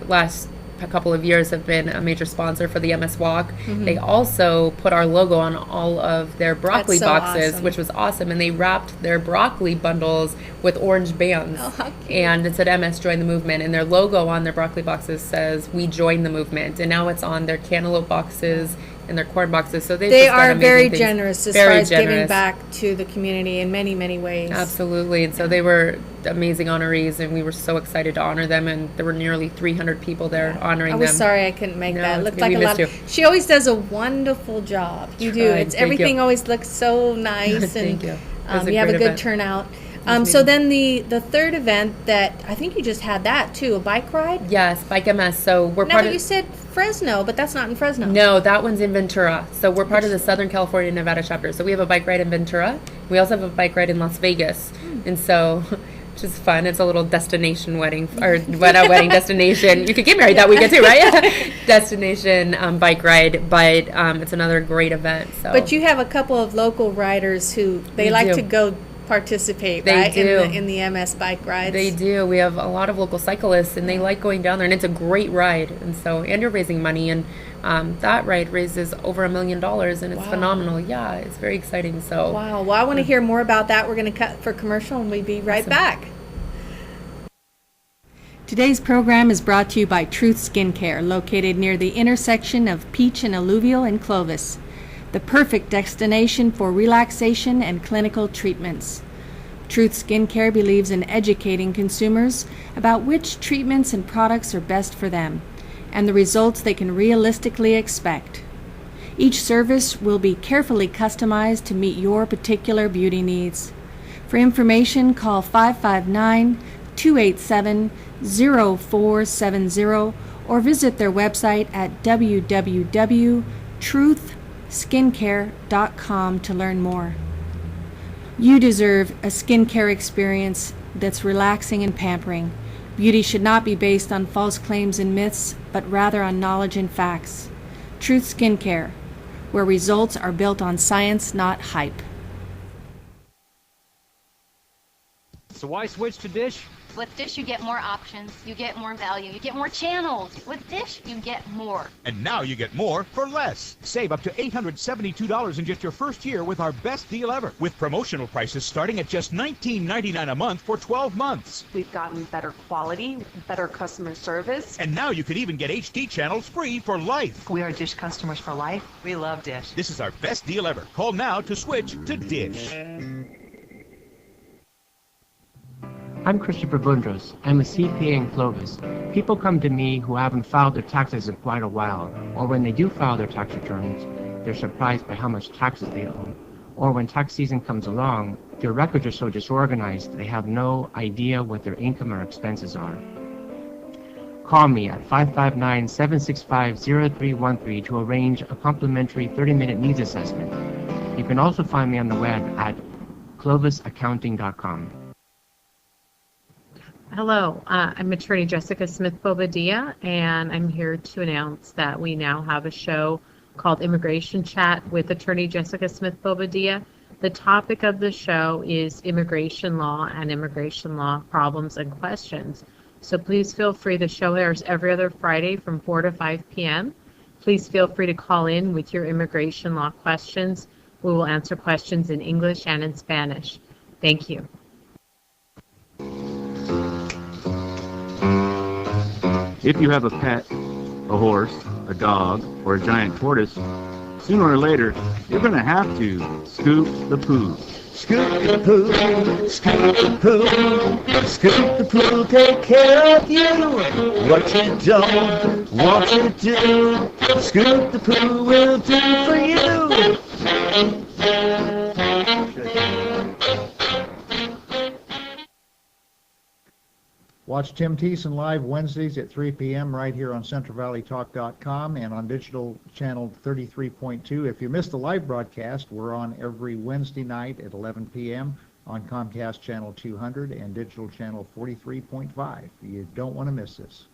[SPEAKER 4] last a couple of years, have been a major sponsor for the MS Walk. They also put our logo on all of their broccoli
[SPEAKER 1] That's so
[SPEAKER 4] boxes,
[SPEAKER 1] awesome.
[SPEAKER 4] which was awesome, and they wrapped their broccoli bundles with orange bands.
[SPEAKER 1] Oh, how cute.
[SPEAKER 4] And it said MS Join the Movement, and their logo on their broccoli boxes says We Join the Movement, and now it's on their cantaloupe boxes and their corn boxes. So
[SPEAKER 1] They
[SPEAKER 4] just done
[SPEAKER 1] are
[SPEAKER 4] amazing
[SPEAKER 1] very
[SPEAKER 4] things.
[SPEAKER 1] generous as
[SPEAKER 4] Very
[SPEAKER 1] far as giving
[SPEAKER 4] generous.
[SPEAKER 1] back to the community in many, many ways.
[SPEAKER 4] Absolutely. And so they were amazing honorees, and we were so excited to honor them, and there were nearly 300 people there honoring
[SPEAKER 1] I
[SPEAKER 4] them.
[SPEAKER 1] was sorry I couldn't make
[SPEAKER 4] No,
[SPEAKER 1] that. It
[SPEAKER 4] it's
[SPEAKER 1] looked
[SPEAKER 4] okay.
[SPEAKER 1] like
[SPEAKER 4] We
[SPEAKER 1] a lot.
[SPEAKER 4] missed you.
[SPEAKER 1] She always does a wonderful job. You do.
[SPEAKER 4] Tried.
[SPEAKER 1] It's
[SPEAKER 4] Thank
[SPEAKER 1] everything
[SPEAKER 4] you.
[SPEAKER 1] always looks so nice, and
[SPEAKER 4] Thank you. It was a
[SPEAKER 1] you have a
[SPEAKER 4] great
[SPEAKER 1] good
[SPEAKER 4] event.
[SPEAKER 1] turnout.
[SPEAKER 4] was
[SPEAKER 1] So
[SPEAKER 4] amazing.
[SPEAKER 1] then the third event that I think you just had that too, a bike ride.
[SPEAKER 4] Yes, Bike MS. So we're
[SPEAKER 1] Now
[SPEAKER 4] part
[SPEAKER 1] but
[SPEAKER 4] of.
[SPEAKER 1] you said Fresno, but that's not in Fresno.
[SPEAKER 4] No, that one's in Ventura. So we're part of the Southern California Nevada chapter. So we have a bike ride in Ventura. We also have a bike ride in Las Vegas. And so, which is fun. It's a little destination wedding, or not wedding, destination. You could get married that weekend too, right? Destination bike ride, but it's another great event. So.
[SPEAKER 1] But you have a couple of local riders who they
[SPEAKER 4] We
[SPEAKER 1] like
[SPEAKER 4] do.
[SPEAKER 1] to go participate,
[SPEAKER 4] They
[SPEAKER 1] right?
[SPEAKER 4] do.
[SPEAKER 1] In the MS bike rides.
[SPEAKER 4] They do. We have a lot of local cyclists, and they like going down there, and it's a great ride. And so, and you're raising money, and that ride raises over $1 million, and it's
[SPEAKER 1] Wow.
[SPEAKER 4] phenomenal. Yeah, it's very exciting. So,
[SPEAKER 1] Wow. Well, I want to hear more about that. We're going to cut for commercial, and we'll be right
[SPEAKER 4] Awesome.
[SPEAKER 1] back. Today's program is brought to you by Truth Skincare, located near the intersection of Peach and Alluvial in Clovis, the perfect destination for relaxation and clinical treatments. Truth Skincare believes in educating consumers about which treatments and products are best for them and the results they can realistically expect. Each service will be carefully customized to meet your particular beauty needs. For information, call 559-287-0470 or visit their website at www.truthskincare.com to learn more. You deserve a skincare experience that's relaxing and pampering. Beauty should not be based on false claims and myths, but rather on knowledge and facts. Truth Skincare, where results are built on science, not hype.
[SPEAKER 7] So why switch to Dish? With Dish, you get more options, you get more value, you get more channels. With Dish, you get more.
[SPEAKER 8] And now you get more for less. Save up to $872 in just your first year with our best deal ever, with promotional prices starting at just $19.99 a month for 12 months.
[SPEAKER 9] We've gotten better quality, better customer service.
[SPEAKER 8] And now you can even get HD channels free for life.
[SPEAKER 9] We are Dish customers for life. We love Dish.
[SPEAKER 8] This is our best deal ever. Call now to switch to Dish.
[SPEAKER 6] I'm Christopher Bundros. I'm a CPA in Clovis. People come to me who haven't filed their taxes in quite a while, or when they do file their tax returns, they're surprised by how much taxes they owe. Or when tax season comes along, their records are so disorganized they have no idea what their income or expenses are. Call me at 559-765-0313 to arrange a complimentary 30-minute needs assessment. You can also find me on the web at clovisaccounting.com.
[SPEAKER 10] Hello, I'm attorney Jessica Smith-Bobadilla, and I'm here to announce that we now have a show called Immigration Chat with attorney Jessica Smith-Bobadilla. The topic of the show is immigration law and immigration law problems and questions. So please feel free. The show airs every other Friday from 4 to 5 p.m. Please feel free to call in with your immigration law questions. We will answer questions in English and in Spanish. Thank you.
[SPEAKER 11] If you have a pet, a horse, a dog, or a giant tortoise, sooner or later, you're going to have to scoop the poo.
[SPEAKER 12] Scoop the poo, scoop the poo, scoop the poo, take care of you. What you don't want to do, scoop the poo will do for you.
[SPEAKER 13] Watch Tim Thiessen live Wednesdays at 3 p.m. right here on CentralValleyTalk.com and on digital channel 33.2. If you missed the live broadcast, we're on every Wednesday night at 11 p.m. on Comcast channel 200 and digital channel 43.5. You don't want to miss this.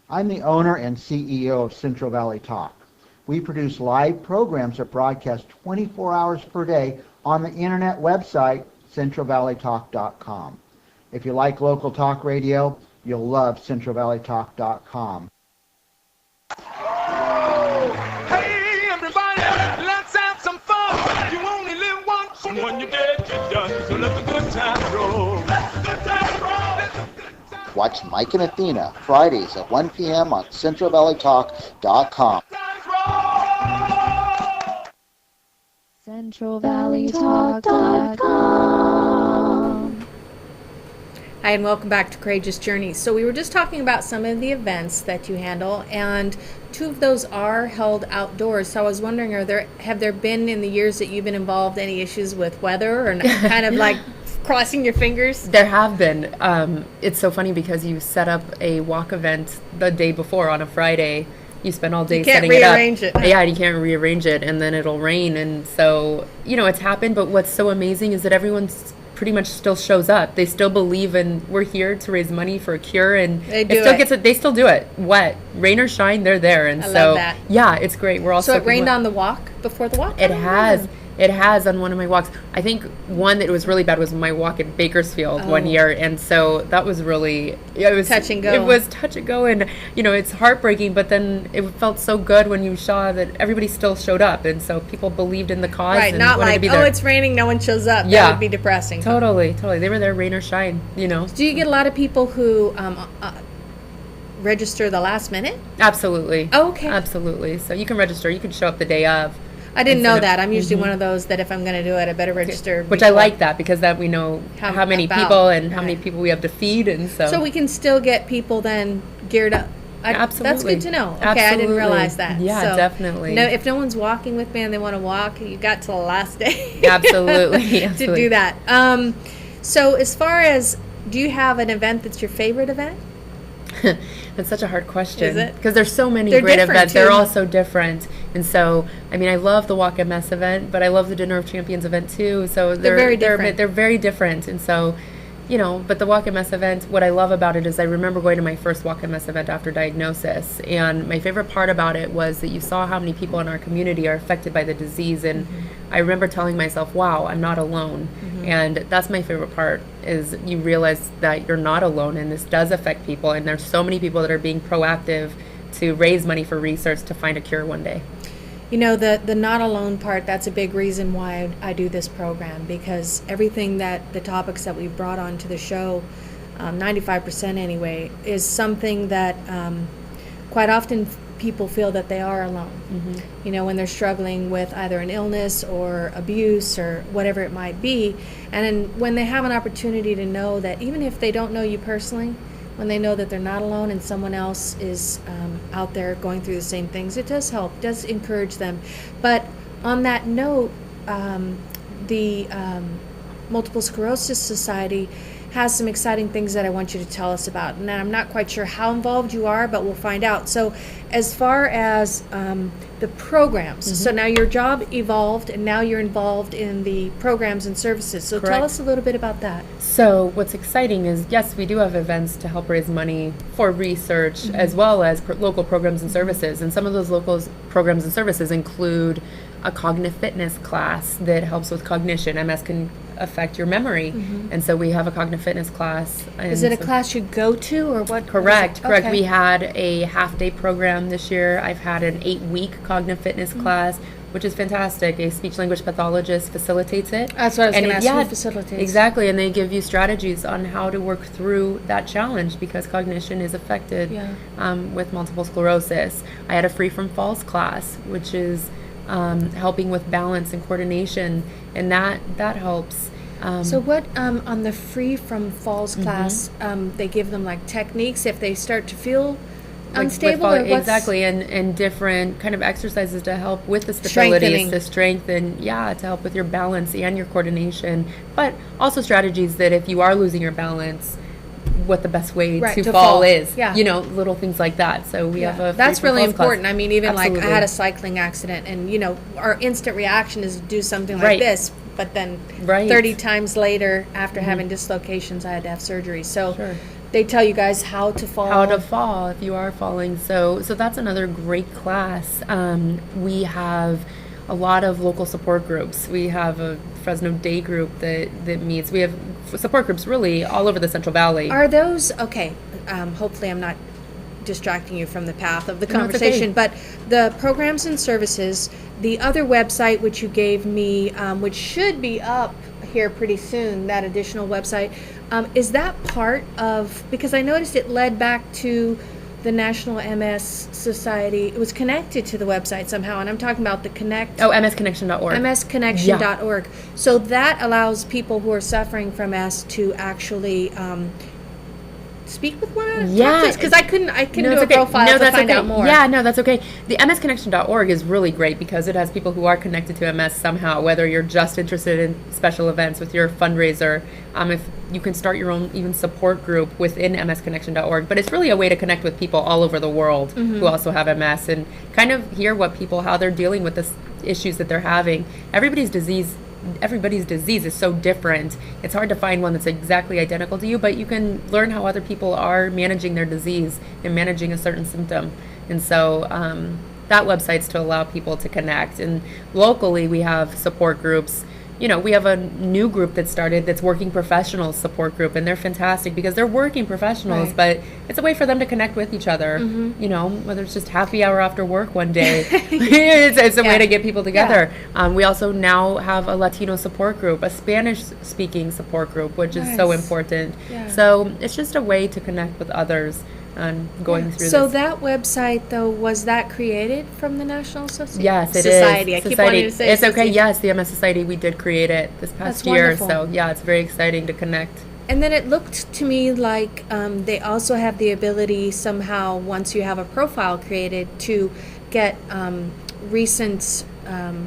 [SPEAKER 14] I'm the owner and CEO of Central Valley Talk. We produce live programs that broadcast 24 hours per day on the internet website, CentralValleyTalk.com. If you like local talk radio, you'll love CentralValleyTalk.com.
[SPEAKER 12] Hey everybody, let's have some fun. You only live once, and when you're dead, you're done. So let the good times roll. Let the good times roll.
[SPEAKER 14] Watch Mike and Athena Fridays at 1 p.m. on CentralValleyTalk.com.
[SPEAKER 1] CentralValleyTalk.com. Hi, and welcome back to Courageous Journeys. So we were just talking about some of the events that you handle, and two of those are held outdoors. So I was wondering, have there been in the years that you've been involved any issues with weather or kind of like crossing your fingers?
[SPEAKER 4] There have been. It's so funny because you set up a walk event the day before on a Friday. You spend all day setting it up. You can't rearrange it. Yeah, and you can't rearrange it, and then it'll rain. And so, it's happened. But what's so amazing is that everyone's pretty much still shows up. They still believe in we're here to raise money for a cure, and they still do it. Wet, rain or shine, they're there. And
[SPEAKER 1] I love that.
[SPEAKER 4] Yeah, it's great. We're all
[SPEAKER 1] so it rained on the walk before the walk?
[SPEAKER 4] It has. It has on one of my walks. I think one that was really bad was my walk in Bakersfield one year, and so that was really it was
[SPEAKER 1] touch and go.
[SPEAKER 4] It was touch and go, and it's heartbreaking. But then it felt so good when you saw that everybody still showed up, and so people believed in the cause.
[SPEAKER 1] Right,
[SPEAKER 4] and
[SPEAKER 1] not
[SPEAKER 4] wanted
[SPEAKER 1] like
[SPEAKER 4] to be there.
[SPEAKER 1] It's raining, no one shows up.
[SPEAKER 4] Yeah,
[SPEAKER 1] that would be depressing.
[SPEAKER 4] Totally. They were there, rain or shine.
[SPEAKER 1] Do you get a lot of people who register the last minute?
[SPEAKER 4] Absolutely.
[SPEAKER 1] Oh, okay.
[SPEAKER 4] Absolutely. So you can register. You can show up the day of.
[SPEAKER 1] I didn't know that. I'm usually one of those that if I'm going to do it, I better register.
[SPEAKER 4] Which I like that because that we know how many people and how many people we have to feed, and so
[SPEAKER 1] we can still get people then geared up.
[SPEAKER 4] Absolutely,
[SPEAKER 1] that's good to know. Okay,
[SPEAKER 4] absolutely.
[SPEAKER 1] I didn't realize that.
[SPEAKER 4] Yeah, definitely.
[SPEAKER 1] If no one's walking with me and they want to walk, you got till the last day.
[SPEAKER 4] Absolutely,
[SPEAKER 1] to do that. So as far as, do you have an event that's your favorite event?
[SPEAKER 4] That's such a hard question.
[SPEAKER 1] Is it?
[SPEAKER 4] Because there's so many great events. They're all so different. And so, I love the Walk MS event, but I love the Dinner of Champions event too. So they're very different. They're very different. And so, but the Walk MS event, what I love about it is I remember going to my first Walk MS event after diagnosis. And my favorite part about it was that you saw how many people in our community are affected by the disease. And I remember telling myself, wow, I'm not alone. And that's my favorite part, is you realize that you're not alone and this does affect people, and there's so many people that are being proactive to raise money for research to find a cure one day.
[SPEAKER 1] You know, the not alone part, that's a big reason why I do this program, because everything that the topics that we brought onto the show, 95% anyway, is something that quite often people feel that they are alone. You know, when they're struggling with either an illness or abuse or whatever it might be. And then when they have an opportunity to know that even if they don't know you personally, when they know that they're not alone and someone else is out there going through the same things, it does help, does encourage them. But on that note, the Multiple Sclerosis Society has some exciting things that I want you to tell us about. And I'm not quite sure how involved you are, but we'll find out. So as far as the programs, so now your job evolved and now you're involved in the programs and services. So tell us a little bit about that.
[SPEAKER 4] So what's exciting is, yes, we do have events to help raise money for research as well as local programs and services. And some of those local programs and services include a cognitive fitness class that helps with cognition. MS can affect your memory, and so we have a cognitive fitness class.
[SPEAKER 1] Is it a class you go to, or what?
[SPEAKER 4] Correct. We had a half-day program this year. I've had an 8-week cognitive fitness class, which is fantastic. A speech-language pathologist facilitates it.
[SPEAKER 1] That's what I was going to ask, who facilitates?
[SPEAKER 4] Exactly, and they give you strategies on how to work through that challenge, because cognition is affected with multiple sclerosis. I had a Free from Falls class, which is helping with balance and coordination, and that helps.
[SPEAKER 1] So what, on the Free from Falls class, they give them like techniques if they start to feel unstable? Or what's
[SPEAKER 4] exactly, and different kind of exercises to help with the stability, to strengthen, to help with your balance and your coordination, but also strategies that if you are losing your balance, what the best way to fall is. You know, little things like that. So we have a
[SPEAKER 1] that's really important.
[SPEAKER 4] Class.
[SPEAKER 1] I mean, even like I had a cycling accident, and you know, our instant reaction is to do something like this, but then 30 times later, after having dislocations, I had to have surgery. So they tell you guys how to fall
[SPEAKER 4] if you are falling. So that's another great class. We have a lot of local support groups. We have a Fresno Day group that meets. We have support groups really all over the Central Valley.
[SPEAKER 1] Are those okay? Hopefully, I'm not distracting you from the path of the conversation. But the programs and services, the other website which you gave me, which should be up here pretty soon, that additional website, is that part of? Because I noticed it led back to the National MS Society. It was connected to the website somehow, and I'm talking about the Connect.
[SPEAKER 4] Oh, msconnection.org.
[SPEAKER 1] msconnection.org. So that allows people who are suffering from MS to actually speak with one another? Because I couldn't do a profile to find out more.
[SPEAKER 4] Yeah, no, that's okay. The msconnection.org is really great because it has people who are connected to MS somehow, whether you're just interested in special events with your fundraiser. If you can start your own even support group within msconnection.org. But it's really a way to connect with people all over the world who also have MS and kind of hear how they're dealing with the issues that they're having. Everybody's disease is so different. It's hard to find one that's exactly identical to you, but you can learn how other people are managing their disease and managing a certain symptom. And so that website's to allow people to connect. And locally, we have support groups. You know, we have a new group that started that's working professionals support group, and they're fantastic because they're working professionals, but it's a way for them to connect with each other, you know, whether it's just happy hour after work one day. it's a way to get people together. We also now have a Latino support group, a Spanish-speaking support group, which is so important. So it's just a way to connect with others. Going through
[SPEAKER 1] so
[SPEAKER 4] this.
[SPEAKER 1] That website, though, was that created from the National Society?
[SPEAKER 4] Yes, it
[SPEAKER 1] Society.
[SPEAKER 4] is.
[SPEAKER 1] I keep wanting to say
[SPEAKER 4] it's okay. Yes, the MS Society, we did create it this past year.
[SPEAKER 1] Wonderful.
[SPEAKER 4] So yeah, it's very exciting to connect.
[SPEAKER 1] And then it looked to me like they also have the ability somehow, once you have a profile created, to get recent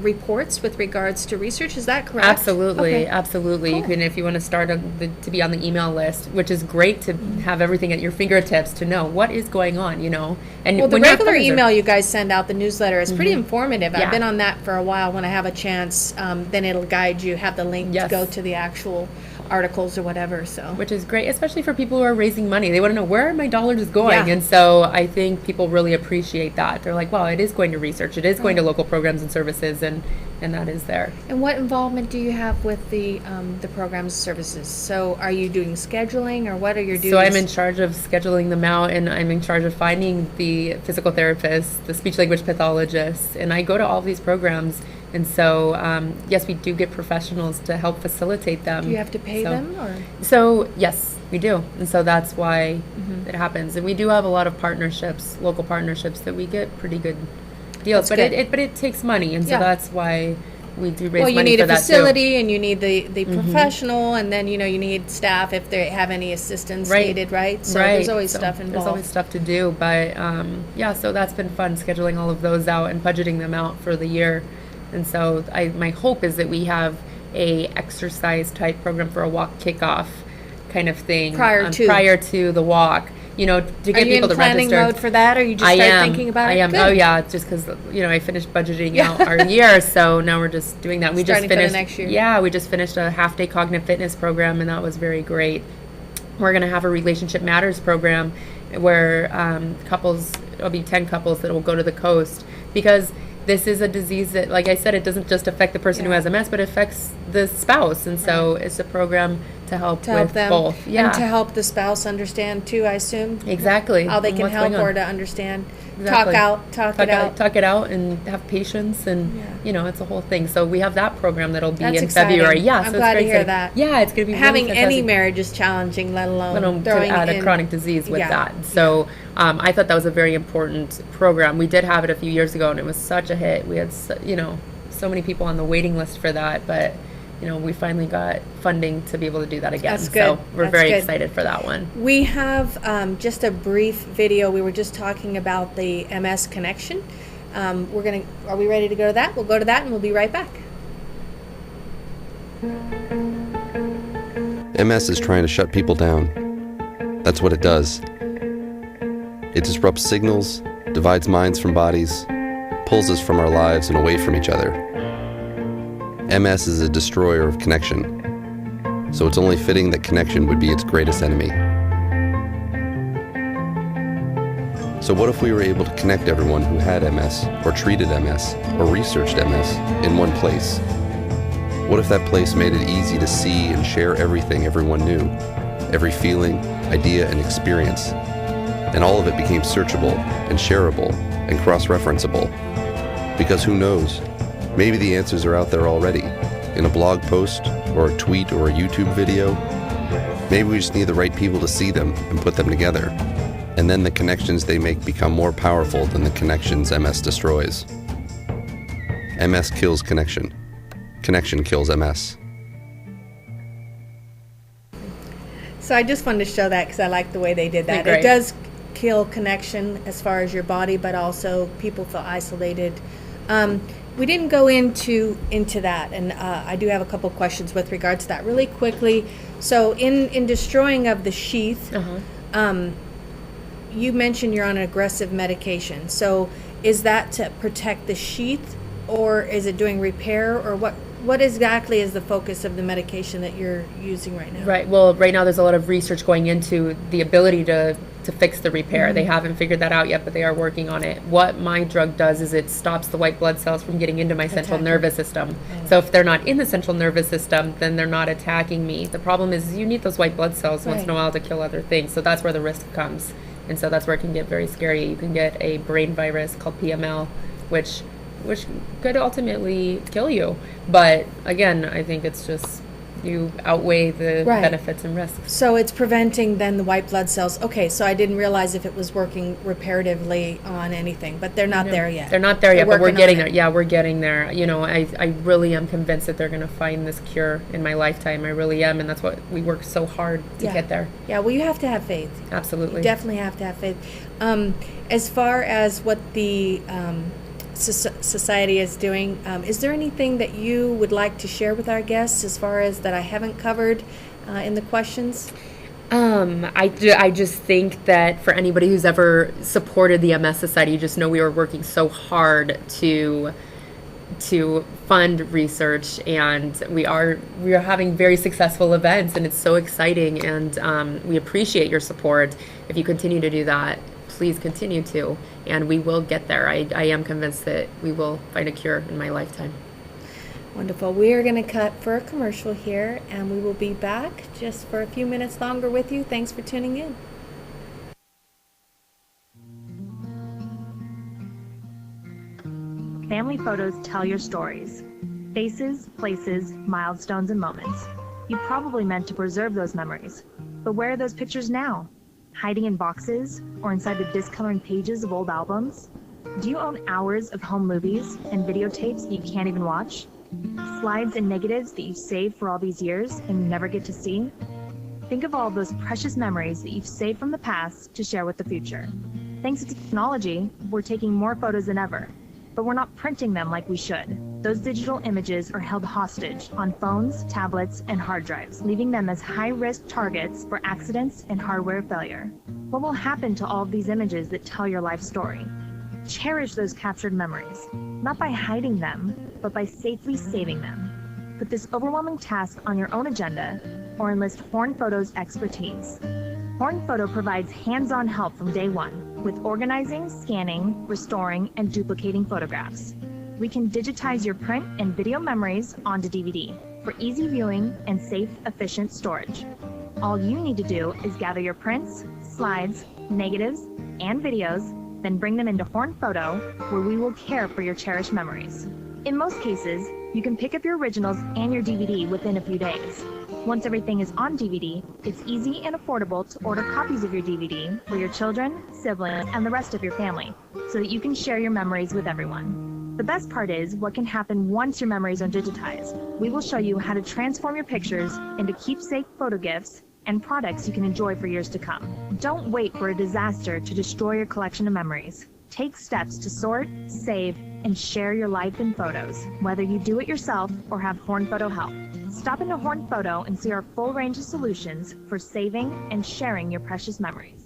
[SPEAKER 1] reports with regards to research. Is that correct?
[SPEAKER 4] Absolutely, absolutely.
[SPEAKER 1] Cool.
[SPEAKER 4] You can, if you want to start to be on the email list, which is great to have everything at your fingertips to know what is going on, you know. And
[SPEAKER 1] well, the regular email you guys send out, the newsletter, is pretty informative.
[SPEAKER 4] Yeah.
[SPEAKER 1] I've been on that for a while. When I have a chance, then it'll guide you, have the link to go to the actual articles or whatever. So,
[SPEAKER 4] which is great, especially for people who are raising money. They want to know where are my dollars going, and so I think people really appreciate that. They're like, "Well, it is going to research. It is going to local programs and services, and and that is there.
[SPEAKER 1] And what involvement do you have with the program's services? So are you doing scheduling, or what are your duties?
[SPEAKER 4] So I'm in charge of scheduling them out, and I'm in charge of finding the physical therapist, the speech language pathologist, and I go to all of these programs. And so, yes, we do get professionals to help facilitate them.
[SPEAKER 1] Do you have to pay them, or?
[SPEAKER 4] So yes, we do, and so that's why it happens. And we do have a lot of partnerships, local partnerships, that we get pretty good deals.
[SPEAKER 1] That's good.
[SPEAKER 4] But it takes money, and so
[SPEAKER 1] Yeah.
[SPEAKER 4] that's why we do raise
[SPEAKER 1] Well, you
[SPEAKER 4] money
[SPEAKER 1] need
[SPEAKER 4] for
[SPEAKER 1] a
[SPEAKER 4] that
[SPEAKER 1] facility,
[SPEAKER 4] too.
[SPEAKER 1] and you need the professional, and then you need staff if they have any assistance needed, right? So there's always stuff involved.
[SPEAKER 4] There's always stuff to do, but yeah, so that's been fun, scheduling all of those out and budgeting them out for the year. And so my hope is that we have a exercise type program for a walk kickoff kind of thing
[SPEAKER 1] Prior to
[SPEAKER 4] the walk. To get
[SPEAKER 1] Are you
[SPEAKER 4] people
[SPEAKER 1] in
[SPEAKER 4] to
[SPEAKER 1] planning
[SPEAKER 4] register.
[SPEAKER 1] mode for that, or you just start thinking about it?
[SPEAKER 4] I am.
[SPEAKER 1] Good.
[SPEAKER 4] Oh yeah, just because I finished budgeting out our year, so now we're just doing that. We
[SPEAKER 1] Starting
[SPEAKER 4] just
[SPEAKER 1] for the
[SPEAKER 4] finished
[SPEAKER 1] next year.
[SPEAKER 4] Yeah, we just finished a half-day cognitive fitness program, and that was very great. We're going to have a Relationship Matters program where it'll be 10 couples that will go to the coast, because this is a disease that, like I said, it doesn't just affect the person who has MS, but it affects the spouse. And so it's a program to help with
[SPEAKER 1] them,
[SPEAKER 4] both. Yeah.
[SPEAKER 1] and to help the spouse understand too, I assume.
[SPEAKER 4] Exactly.
[SPEAKER 1] How they
[SPEAKER 4] And
[SPEAKER 1] can
[SPEAKER 4] what's
[SPEAKER 1] help,
[SPEAKER 4] going on.
[SPEAKER 1] or to understand.
[SPEAKER 4] Exactly.
[SPEAKER 1] Talk it out.
[SPEAKER 4] Talk it out and have patience, and it's a whole thing. So we have that program that'll be
[SPEAKER 1] That's
[SPEAKER 4] in
[SPEAKER 1] exciting.
[SPEAKER 4] February. Yeah,
[SPEAKER 1] I'm
[SPEAKER 4] so
[SPEAKER 1] glad
[SPEAKER 4] it's
[SPEAKER 1] to
[SPEAKER 4] very
[SPEAKER 1] hear
[SPEAKER 4] exciting.
[SPEAKER 1] that.
[SPEAKER 4] Yeah, it's going to be
[SPEAKER 1] Having
[SPEAKER 4] really
[SPEAKER 1] any
[SPEAKER 4] fantastic.
[SPEAKER 1] marriage is challenging, let alone
[SPEAKER 4] To
[SPEAKER 1] throwing
[SPEAKER 4] add
[SPEAKER 1] in
[SPEAKER 4] a chronic disease with
[SPEAKER 1] Yeah.
[SPEAKER 4] that. So I thought that was a very important program. We did have it a few years ago, and it was such a hit. We had so many people on the waiting list for that, but we finally got funding to be able to do that again.
[SPEAKER 1] That's good.
[SPEAKER 4] So we're
[SPEAKER 1] That's
[SPEAKER 4] very
[SPEAKER 1] good.
[SPEAKER 4] excited for that one.
[SPEAKER 1] We have just a brief video. We were just talking about the MS connection. Are we ready to go to that? We'll go to that, and we'll be right back.
[SPEAKER 15] MS is trying to shut people down. That's what it does. It disrupts signals, divides minds from bodies, pulls us from our lives and away from each other. MS is a destroyer of connection, so it's only fitting that connection would be its greatest enemy. So what if we were able to connect everyone who had MS, or treated MS, or researched MS in one place? What if that place made it easy to see and share everything everyone knew, every feeling, idea, and experience, and all of it became searchable and shareable and cross-referenceable? Because who knows? Maybe the answers are out there already, in a blog post, or a tweet, or a YouTube video. Maybe we just need the right people to see them and put them together. And then the connections they make become more powerful than the connections MS destroys. MS kills connection. Connection kills MS.
[SPEAKER 1] So I just wanted to show that because I like the way they did that.
[SPEAKER 4] Great.
[SPEAKER 1] It does kill connection as far as your body, but also people feel isolated. We didn't go into that, and I do have a couple questions with regards to that. Really quickly, so in destroying of the sheath, you mentioned you're on an aggressive medication. So is that to protect the sheath, or is it doing repair, or what exactly is the focus of the medication that you're using right now?
[SPEAKER 4] Right. Well, right now there's a lot of research going into the ability to fix the repair.
[SPEAKER 1] Mm-hmm.
[SPEAKER 4] They haven't figured that out yet, but they are working on it. What my drug does is it stops the white blood cells from getting into my central
[SPEAKER 1] Attacking.
[SPEAKER 4] nervous system.
[SPEAKER 1] Oh.
[SPEAKER 4] So if they're not in the central nervous system, then they're not attacking me. The problem is you need those white blood cells once in a
[SPEAKER 1] Right.
[SPEAKER 4] while to kill other things. So that's where the risk comes. And so that's where it can get very scary. You can get a brain virus called PML, which could ultimately kill you. But again, I think it's just you outweigh the
[SPEAKER 1] Right.
[SPEAKER 4] benefits and risks.
[SPEAKER 1] So it's preventing then the white blood cells. Okay, so I didn't realize if it was working reparatively on anything, but they're not there yet.
[SPEAKER 4] They're not there yet, but we're
[SPEAKER 1] working on
[SPEAKER 4] getting
[SPEAKER 1] it.
[SPEAKER 4] there. Yeah, we're getting there. I really am convinced that they're going to find this cure in my lifetime. I really am, and that's what we work so hard to get there.
[SPEAKER 1] Yeah, well, you have to have faith.
[SPEAKER 4] Absolutely.
[SPEAKER 1] You definitely have to have faith. As far as what the society is doing, is there anything that you would like to share with our guests as far as that I haven't covered in the questions?
[SPEAKER 4] I just think that for anybody who's ever supported the MS Society, you just know we are working so hard to fund research, and we are having very successful events, and it's so exciting, and we appreciate your support. If you continue to do that, please continue to, and we will get there. I am convinced that we will find a cure in my lifetime.
[SPEAKER 1] Wonderful. We are going to cut for a commercial here, and we will be back just for a few minutes longer with you. Thanks for tuning in.
[SPEAKER 5] Family photos tell your stories. Faces, places, milestones, and moments. You probably meant to preserve those memories. But where are those pictures now? Hiding in boxes or inside the discoloring pages of old albums? Do you own hours of home movies and videotapes that you can't even watch? Slides and negatives that you've saved for all these years and you never get to see? Think of all those precious memories that you've saved from the past to share with the future. Thanks to technology, we're taking more photos than ever, but we're not printing them like we should. Those digital images are held hostage on phones, tablets, and hard drives, leaving them as high-risk targets for accidents and hardware failure. What will happen to all of these images that tell your life story? Cherish those captured memories, not by hiding them, but by safely saving them. Put this overwhelming task on your own agenda or enlist Horn Photo's expertise. Horn Photo provides hands-on help from day one with organizing, scanning, restoring, and duplicating photographs. We can digitize your print and video memories onto DVD for easy viewing and safe, efficient storage. All you need to do is gather your prints, slides, negatives, and videos, then bring them into Horn Photo, where we will care for your cherished memories. In most cases, you can pick up your originals and your DVD within a few days. Once everything is on DVD, it's easy and affordable to order copies of your DVD for your children, siblings, and the rest of your family, so that you can share your memories with everyone. The best part is what can happen once your memories are digitized. We will show you how to transform your pictures into keepsake photo gifts and products you can enjoy for years to come. Don't wait for a disaster to destroy your collection of memories. Take steps to sort, save, and share your life in photos, whether you do it yourself or have Horn Photo help. Stop into Horn Photo and see our full range of solutions for saving and sharing your precious memories.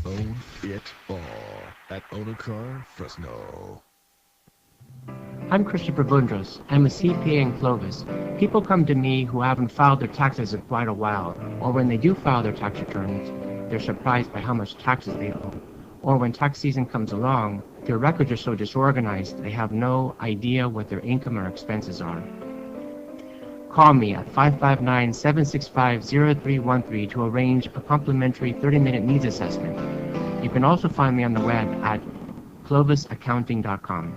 [SPEAKER 16] Own it all at Own a Car, Fresno.
[SPEAKER 6] I'm Christopher Bundros. I'm a CPA in Clovis. People come to me who haven't filed their taxes in quite a while, or when they do file their tax returns, they're surprised by how much taxes they owe. Or when tax season comes along, their records are so disorganized they have no idea what their income or expenses are. Call me at 559-765-0313 to arrange a complimentary 30-minute needs assessment. You can also find me on the web at clovisaccounting.com.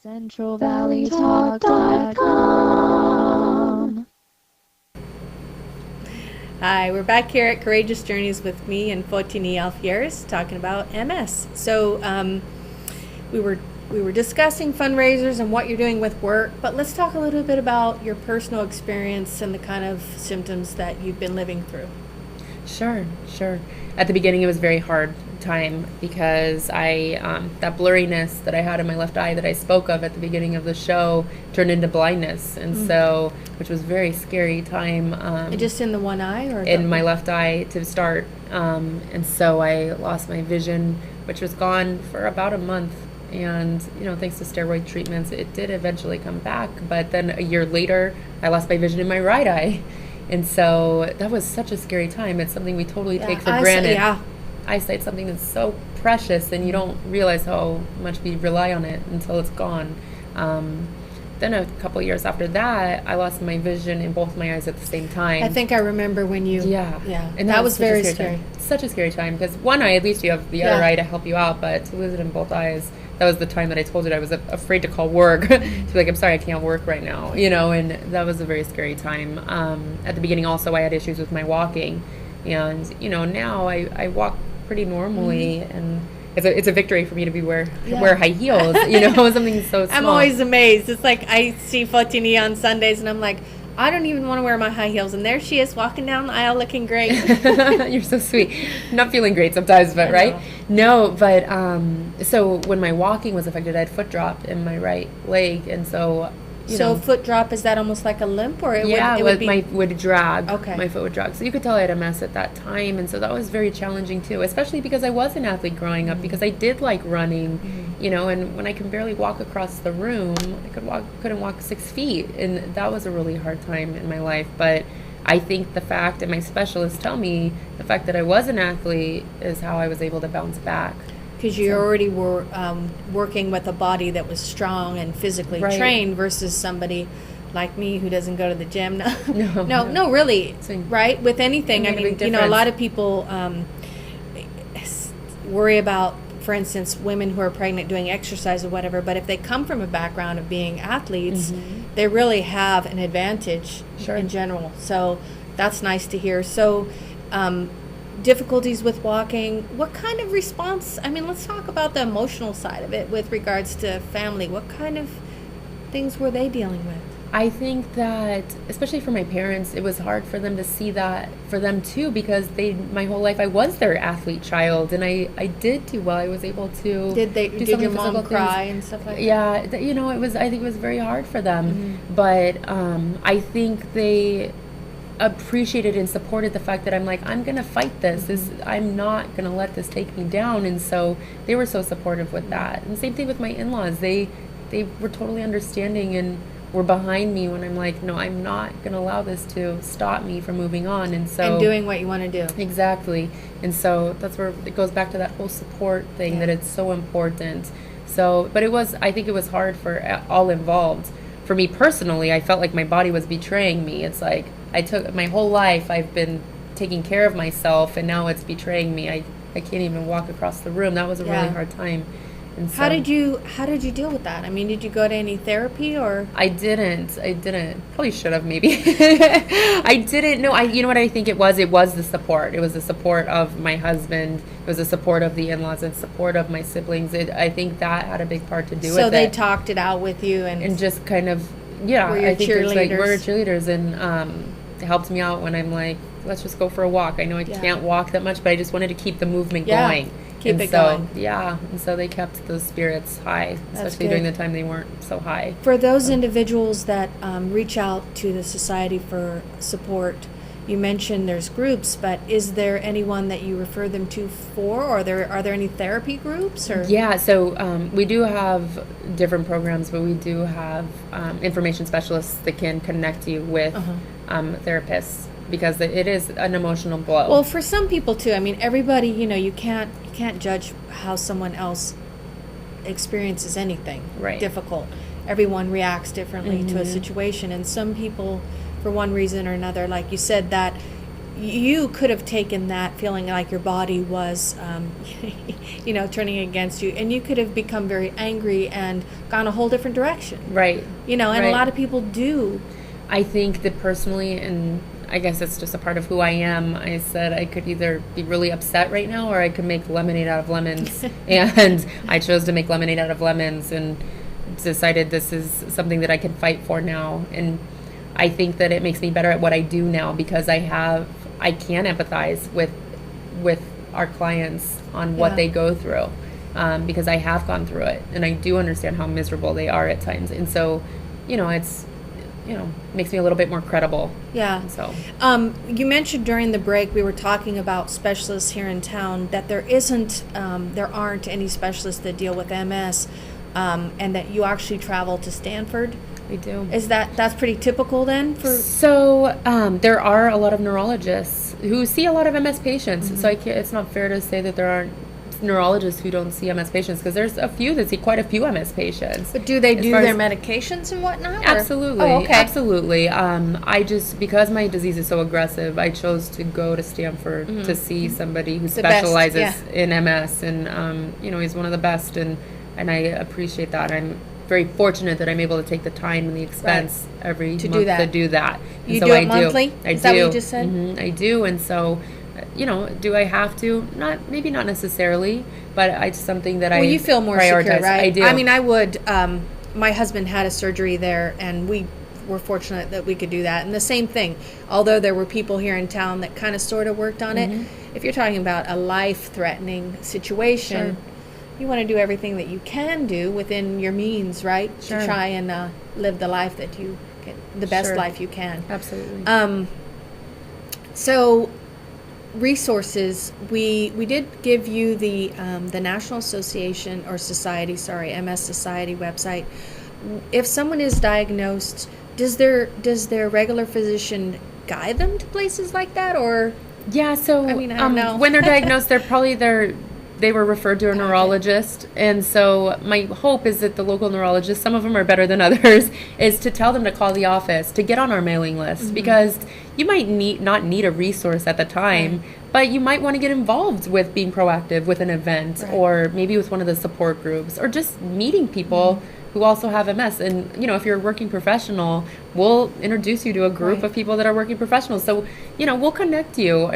[SPEAKER 17] CentralValleyTalk.com.
[SPEAKER 1] Hi, we're back here at Courageous Journeys with me and Fotini Alfieris talking about MS. So we were discussing fundraisers and what you're doing with work, but let's talk a little bit about your personal experience and the kind of symptoms that you've been living through.
[SPEAKER 4] Sure. At the beginning, it was a very hard time because that blurriness that I had in my left eye that I spoke of at the beginning of the show turned into blindness, and so, which was a very scary time.
[SPEAKER 1] Just in the one eye, or
[SPEAKER 4] in my left eye to start, and so I lost my vision, which was gone for about a month. And, thanks to steroid treatments, it did eventually come back. But then a year later, I lost my vision in my right eye. And so that was such a scary time. It's something we totally take for granted. Eyesight's something that's so precious, and you don't realize how much we rely on it until it's gone. Then a couple of years after that, I lost my vision in both my eyes at the same time.
[SPEAKER 1] I think I remember when you...
[SPEAKER 4] Yeah.
[SPEAKER 1] And that was very scary.
[SPEAKER 4] Such a scary time, because one eye, at least you have the other eye to help you out, but to lose it in both eyes... That was the time that I told you that I was afraid to call work. To be like, I'm sorry, I can't work right now. And that was a very scary time. At the beginning also, I had issues with my walking. And, now I walk pretty normally. And it's a victory for me to wear high heels, something so small.
[SPEAKER 1] I'm always amazed. It's like I see Fotini on Sundays and I'm like, I don't even want to wear my high heels. And there she is walking down the aisle looking great.
[SPEAKER 4] You're so sweet. Not feeling great sometimes, but right? No, but so when my walking was affected, I had foot drop in my right leg. And so,
[SPEAKER 1] So foot drop, is that almost like a limp, or it would be?
[SPEAKER 4] would drag.
[SPEAKER 1] Okay.
[SPEAKER 4] My foot would drag. So you could tell I had MS at that time, and so that was very challenging too, especially because I was an athlete growing up, because I did like running, and when I can barely walk across the room, couldn't walk 6 feet, and that was a really hard time in my life. But I think the fact, and my specialists tell me, the fact that I was an athlete is how I was able to bounce back.
[SPEAKER 1] Because you already were working with a body that was strong and physically trained versus somebody like me who doesn't go to the gym. No, really, right? With anything, I mean, a lot of people worry about, for instance, women who are pregnant doing exercise or whatever, but if they come from a background of being athletes, they really have an advantage in general. So that's nice to hear. So, difficulties with walking, what kind of response, I mean, let's talk about the emotional side of it with regards to family. What kind of things were they dealing with?
[SPEAKER 4] I think that, especially for my parents, it was hard for them to see that for them too, because my whole life I was their athlete child, and I did do well. I was able to
[SPEAKER 1] Did your mom cry and stuff like that?
[SPEAKER 4] Yeah, I think it was very hard for them, but I think they appreciated and supported the fact that I'm going to fight this. I'm not going to let this take me down. And so they were so supportive with that. And same thing with my in-laws. They were totally understanding and were behind me when I'm like, no, I'm not going to allow this to stop me from moving on. And
[SPEAKER 1] doing what you want to do.
[SPEAKER 4] Exactly. And so that's where it goes back to that whole support thing, that it's so important. So, but I think it was hard for all involved. For me personally, I felt like my body was betraying me. It's like, I took my whole life, I've been taking care of myself, and now it's betraying me. I can't even walk across the room. That was a really hard time. And so,
[SPEAKER 1] how did you deal with that? I mean, did you go to any therapy or?
[SPEAKER 4] I didn't. Probably should have, maybe. I didn't. No, you know what I think it was? It was the support. It was the support of my husband. It was the support of the in-laws and support of my siblings. I think that had a big part to do with it.
[SPEAKER 1] So they talked it out with you and
[SPEAKER 4] just kind of,
[SPEAKER 1] I think it's like
[SPEAKER 4] we're cheerleaders, and it helped me out when I'm like, let's just go for a walk. I know I can't walk that much, but I just wanted to keep the movement going.
[SPEAKER 1] Keep it going.
[SPEAKER 4] Yeah, and so they kept those spirits high, especially during the time they weren't so high.
[SPEAKER 1] For those individuals that reach out to the Society for support, you mentioned there's groups, but is there anyone that you refer them to for, or are there any therapy groups? Or?
[SPEAKER 4] Yeah, so we do have different programs, but we do have information specialists that can connect you with therapists, because it is an emotional blow.
[SPEAKER 1] Well, for some people too. I mean, everybody, you can't judge how someone else experiences anything difficult. Everyone reacts differently to a situation, and some people, for one reason or another, like you said, that you could have taken that feeling like your body was, turning against you, and you could have become very angry and gone a whole different direction.
[SPEAKER 4] Right.
[SPEAKER 1] And a lot of people do.
[SPEAKER 4] I think that personally, and I guess it's just a part of who I am, I said I could either be really upset right now or I could make lemonade out of lemons. And I chose to make lemonade out of lemons and decided this is something that I can fight for now. And I think that it makes me better at what I do now, because I can empathize with our clients on what they go through, because I have gone through it and I do understand how miserable they are at times. And so, it's makes me a little bit more credible.
[SPEAKER 1] Yeah.
[SPEAKER 4] So,
[SPEAKER 1] you mentioned during the break, we were talking about specialists here in town, that there aren't any specialists that deal with MS, and that you actually travel to Stanford.
[SPEAKER 4] We do.
[SPEAKER 1] That's pretty typical then?
[SPEAKER 4] So there are a lot of neurologists who see a lot of MS patients. So it's not fair to say that there aren't neurologists who don't see MS patients, because there's a few that see quite a few MS patients.
[SPEAKER 1] But do they do their medications and whatnot?
[SPEAKER 4] Absolutely.
[SPEAKER 1] Oh, okay.
[SPEAKER 4] Absolutely. Because my disease is so aggressive, I chose to go to Stanford to see somebody who specializes in MS, and he's one of the best, and I appreciate that. I'm very fortunate that I'm able to take the time and the expense every month to do that.
[SPEAKER 1] You do it monthly? Is that what you just said?
[SPEAKER 4] I do, and so do I have to? Maybe not necessarily, but it's something that
[SPEAKER 1] you feel more
[SPEAKER 4] prioritize.
[SPEAKER 1] Secure, right?
[SPEAKER 4] I do.
[SPEAKER 1] I mean, I would. My husband had a surgery there, and we were fortunate that we could do that. And the same thing, although there were people here in town that kind of sort of worked on it, if you're talking about a life-threatening situation, you want to do everything that you can do within your means, right?
[SPEAKER 4] Sure.
[SPEAKER 1] To try and live the life that you can, the best
[SPEAKER 4] Sure.
[SPEAKER 1] life you can.
[SPEAKER 4] Absolutely.
[SPEAKER 1] So resources, we did give you the National Association or Society, MS Society website. If someone is diagnosed, does their regular physician guide them to places like that, or?
[SPEAKER 4] Yeah, so
[SPEAKER 1] I mean, I don't know.
[SPEAKER 4] when they're diagnosed, they were referred to a neurologist, and so my hope is that the local neurologist, some of them are better than others, is to tell them to call the office, to get on our mailing list, because you might not need a resource at the time, but you might want to get involved with being proactive with an event, or maybe with one of the support groups, or just meeting people who also have MS. And, if you're a working professional, we'll introduce you to a group of people that are working professionals. So, we'll connect you,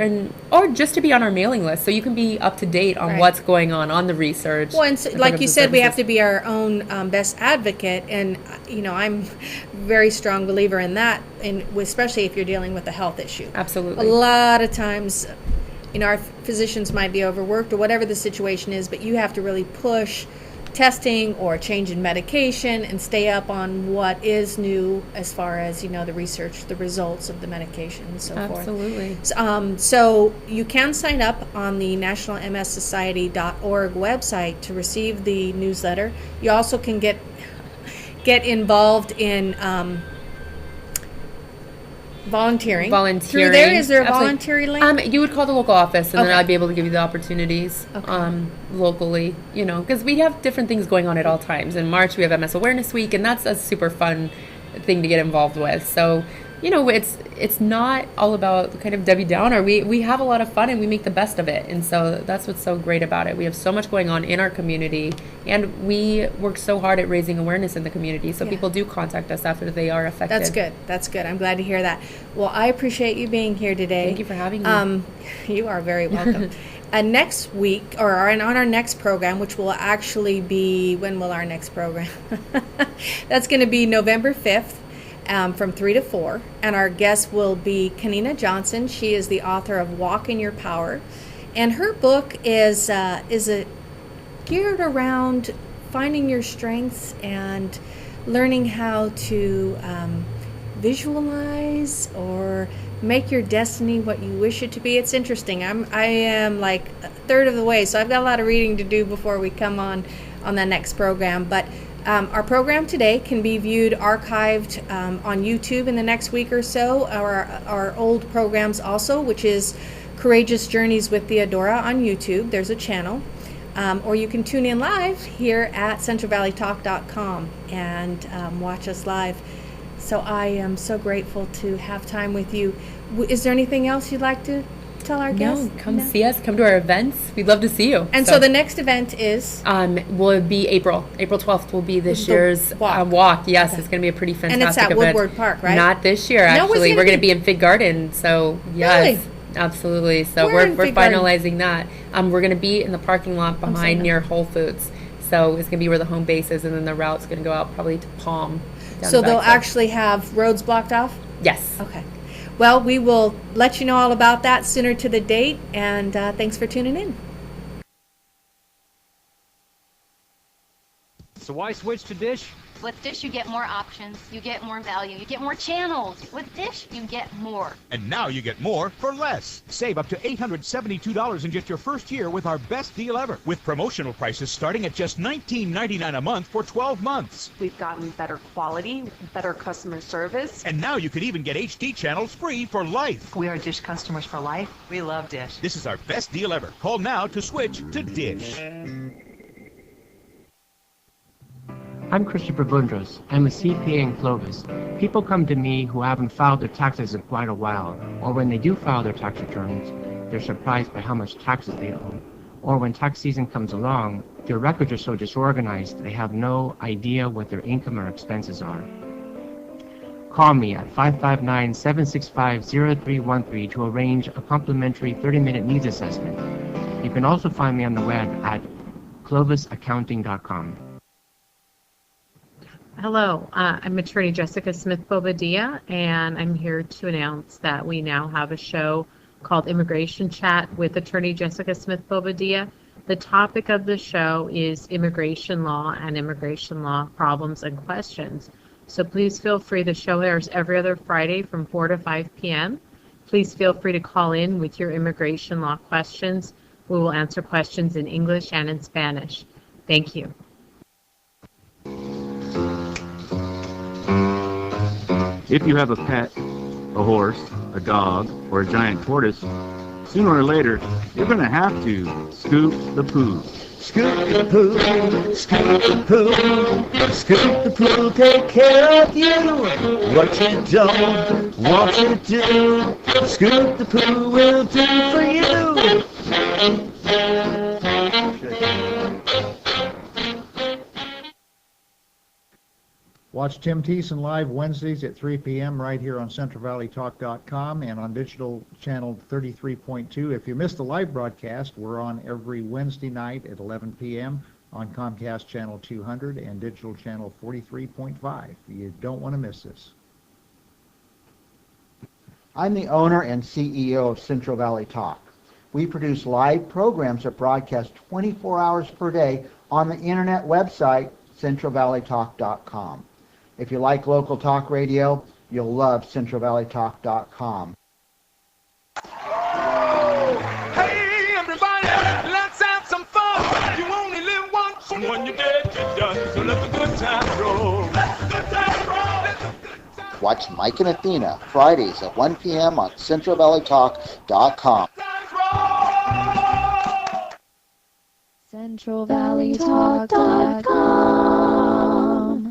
[SPEAKER 4] or just to be on our mailing list so you can be up to date on what's going on the research.
[SPEAKER 1] Well, and so, like you said, we have to be our own best advocate. And, I'm a very strong believer in that, and especially if you're dealing with a health issue.
[SPEAKER 4] Absolutely.
[SPEAKER 1] A lot of times, our physicians might be overworked or whatever the situation is, but you have to really push testing or change in medication and stay up on what is new as far as the research, the results of the medication, and so forth.
[SPEAKER 4] Absolutely.
[SPEAKER 1] So you can sign up on the nationalmssociety.org website to receive the newsletter. You also can get involved in volunteering. Through there, is there a voluntary link?
[SPEAKER 4] You would call the local office, and then I'd be able to give you the opportunities locally, because we have different things going on at all times. In March, we have MS Awareness Week, and that's a super fun thing to get involved with. So, it's not all about kind of Debbie Downer. We have a lot of fun, and we make the best of it. And so that's what's so great about it. We have so much going on in our community, and we work so hard at raising awareness in the community. So people do contact us after they are affected.
[SPEAKER 1] That's good. I'm glad to hear that. Well, I appreciate you being here today.
[SPEAKER 4] Thank you for having me.
[SPEAKER 1] You are very welcome. Next week, or on our next program, which will actually be, when will our next program? That's going to be November 5th. From 3 to 4, and our guest will be Kanina Johnson. She is the author of Walk in Your Power, and her book is geared around finding your strengths and learning how to visualize or make your destiny what you wish it to be. It's interesting. I am like a third of the way, so I've got a lot of reading to do before we come on the next program, but our program today can be viewed archived on YouTube in the next week or so. Our old programs also, which is Courageous Journeys with Theodora on YouTube. There's a channel. Or you can tune in live here at centralvalleytalk.com and watch us live. So I am so grateful to have time with you. Is there anything else you'd like to tell our guests?
[SPEAKER 4] No, come see us. Come to our events. We'd love to see you.
[SPEAKER 1] And so the next event is?
[SPEAKER 4] Will be April 12th will be this year's walk. Yes, it's going to be a pretty fantastic event.
[SPEAKER 1] And it's at Woodward Park, right?
[SPEAKER 4] Not this year, actually. We're going to be in Fig Garden. So, yes.
[SPEAKER 1] Really?
[SPEAKER 4] Absolutely. So we're finalizing that. We're going to be in the parking lot behind near Whole Foods. So it's going to be where the home base is, and then the route's going to go out probably to Palm.
[SPEAKER 1] So they'll actually have roads blocked off?
[SPEAKER 4] Yes.
[SPEAKER 1] Okay. Well, we will let you know all about that sooner to the date, and thanks for tuning in.
[SPEAKER 6] So why switch to Dish?
[SPEAKER 7] With Dish, you get more options, you get more value, you get more channels. With Dish, you get more.
[SPEAKER 8] And now you get more for less. Save up to $872 in just your first year with our best deal ever, with promotional prices starting at just $19.99 a month for 12 months.
[SPEAKER 9] We've gotten better quality, better customer service.
[SPEAKER 8] And now you can even get HD channels free for life.
[SPEAKER 17] We are Dish customers for life. We love Dish.
[SPEAKER 8] This is our best deal ever. Call now to switch to Dish.
[SPEAKER 6] I'm Christopher Bundros. I'm a CPA in Clovis. People come to me who haven't filed their taxes in quite a while, or when they do file their tax returns, they're surprised by how much taxes they owe. Or when tax season comes along, their records are so disorganized they have no idea what their income or expenses are. Call me at 559-765-0313 to arrange a complimentary 30-minute needs assessment. You can also find me on the web at clovisaccounting.com.
[SPEAKER 10] Hello, I'm attorney Jessica Smith-Bobadilla, and I'm here to announce that we now have a show called Immigration Chat with attorney Jessica Smith-Bobadilla. The topic of the show is immigration law and immigration law problems and questions. So please feel free. The show airs every other Friday from 4 to 5 p.m. Please feel free to call in with your immigration law questions. We will answer questions in English and in Spanish. Thank you.
[SPEAKER 11] If you have a pet, a horse, a dog, or a giant tortoise, sooner or later, you're going to have to scoop the poo.
[SPEAKER 12] Scoop the poo, scoop the poo, scoop the poo, take care of you. What you don't want to do, scoop the poo will do for you.
[SPEAKER 13] Watch Tim Thiessen live Wednesdays at 3 p.m. right here on CentralValleyTalk.com and on digital channel 33.2. If you missed the live broadcast, we're on every Wednesday night at 11 p.m. on Comcast channel 200 and digital channel 43.5. You don't want to miss this.
[SPEAKER 14] I'm the owner and CEO of Central Valley Talk. We produce live programs that broadcast 24 hours per day on the internet website, CentralValleyTalk.com. If you like local talk radio, you'll love CentralValleyTalk.com.
[SPEAKER 18] Hey, everybody, let's have some fun. You only live once, and when you're dead, you're done. So let the good times roll. Let the good times roll.
[SPEAKER 14] Watch Mike and Athena Fridays at 1 p.m. on CentralValleyTalk.com.
[SPEAKER 19] CentralValleyTalk.com.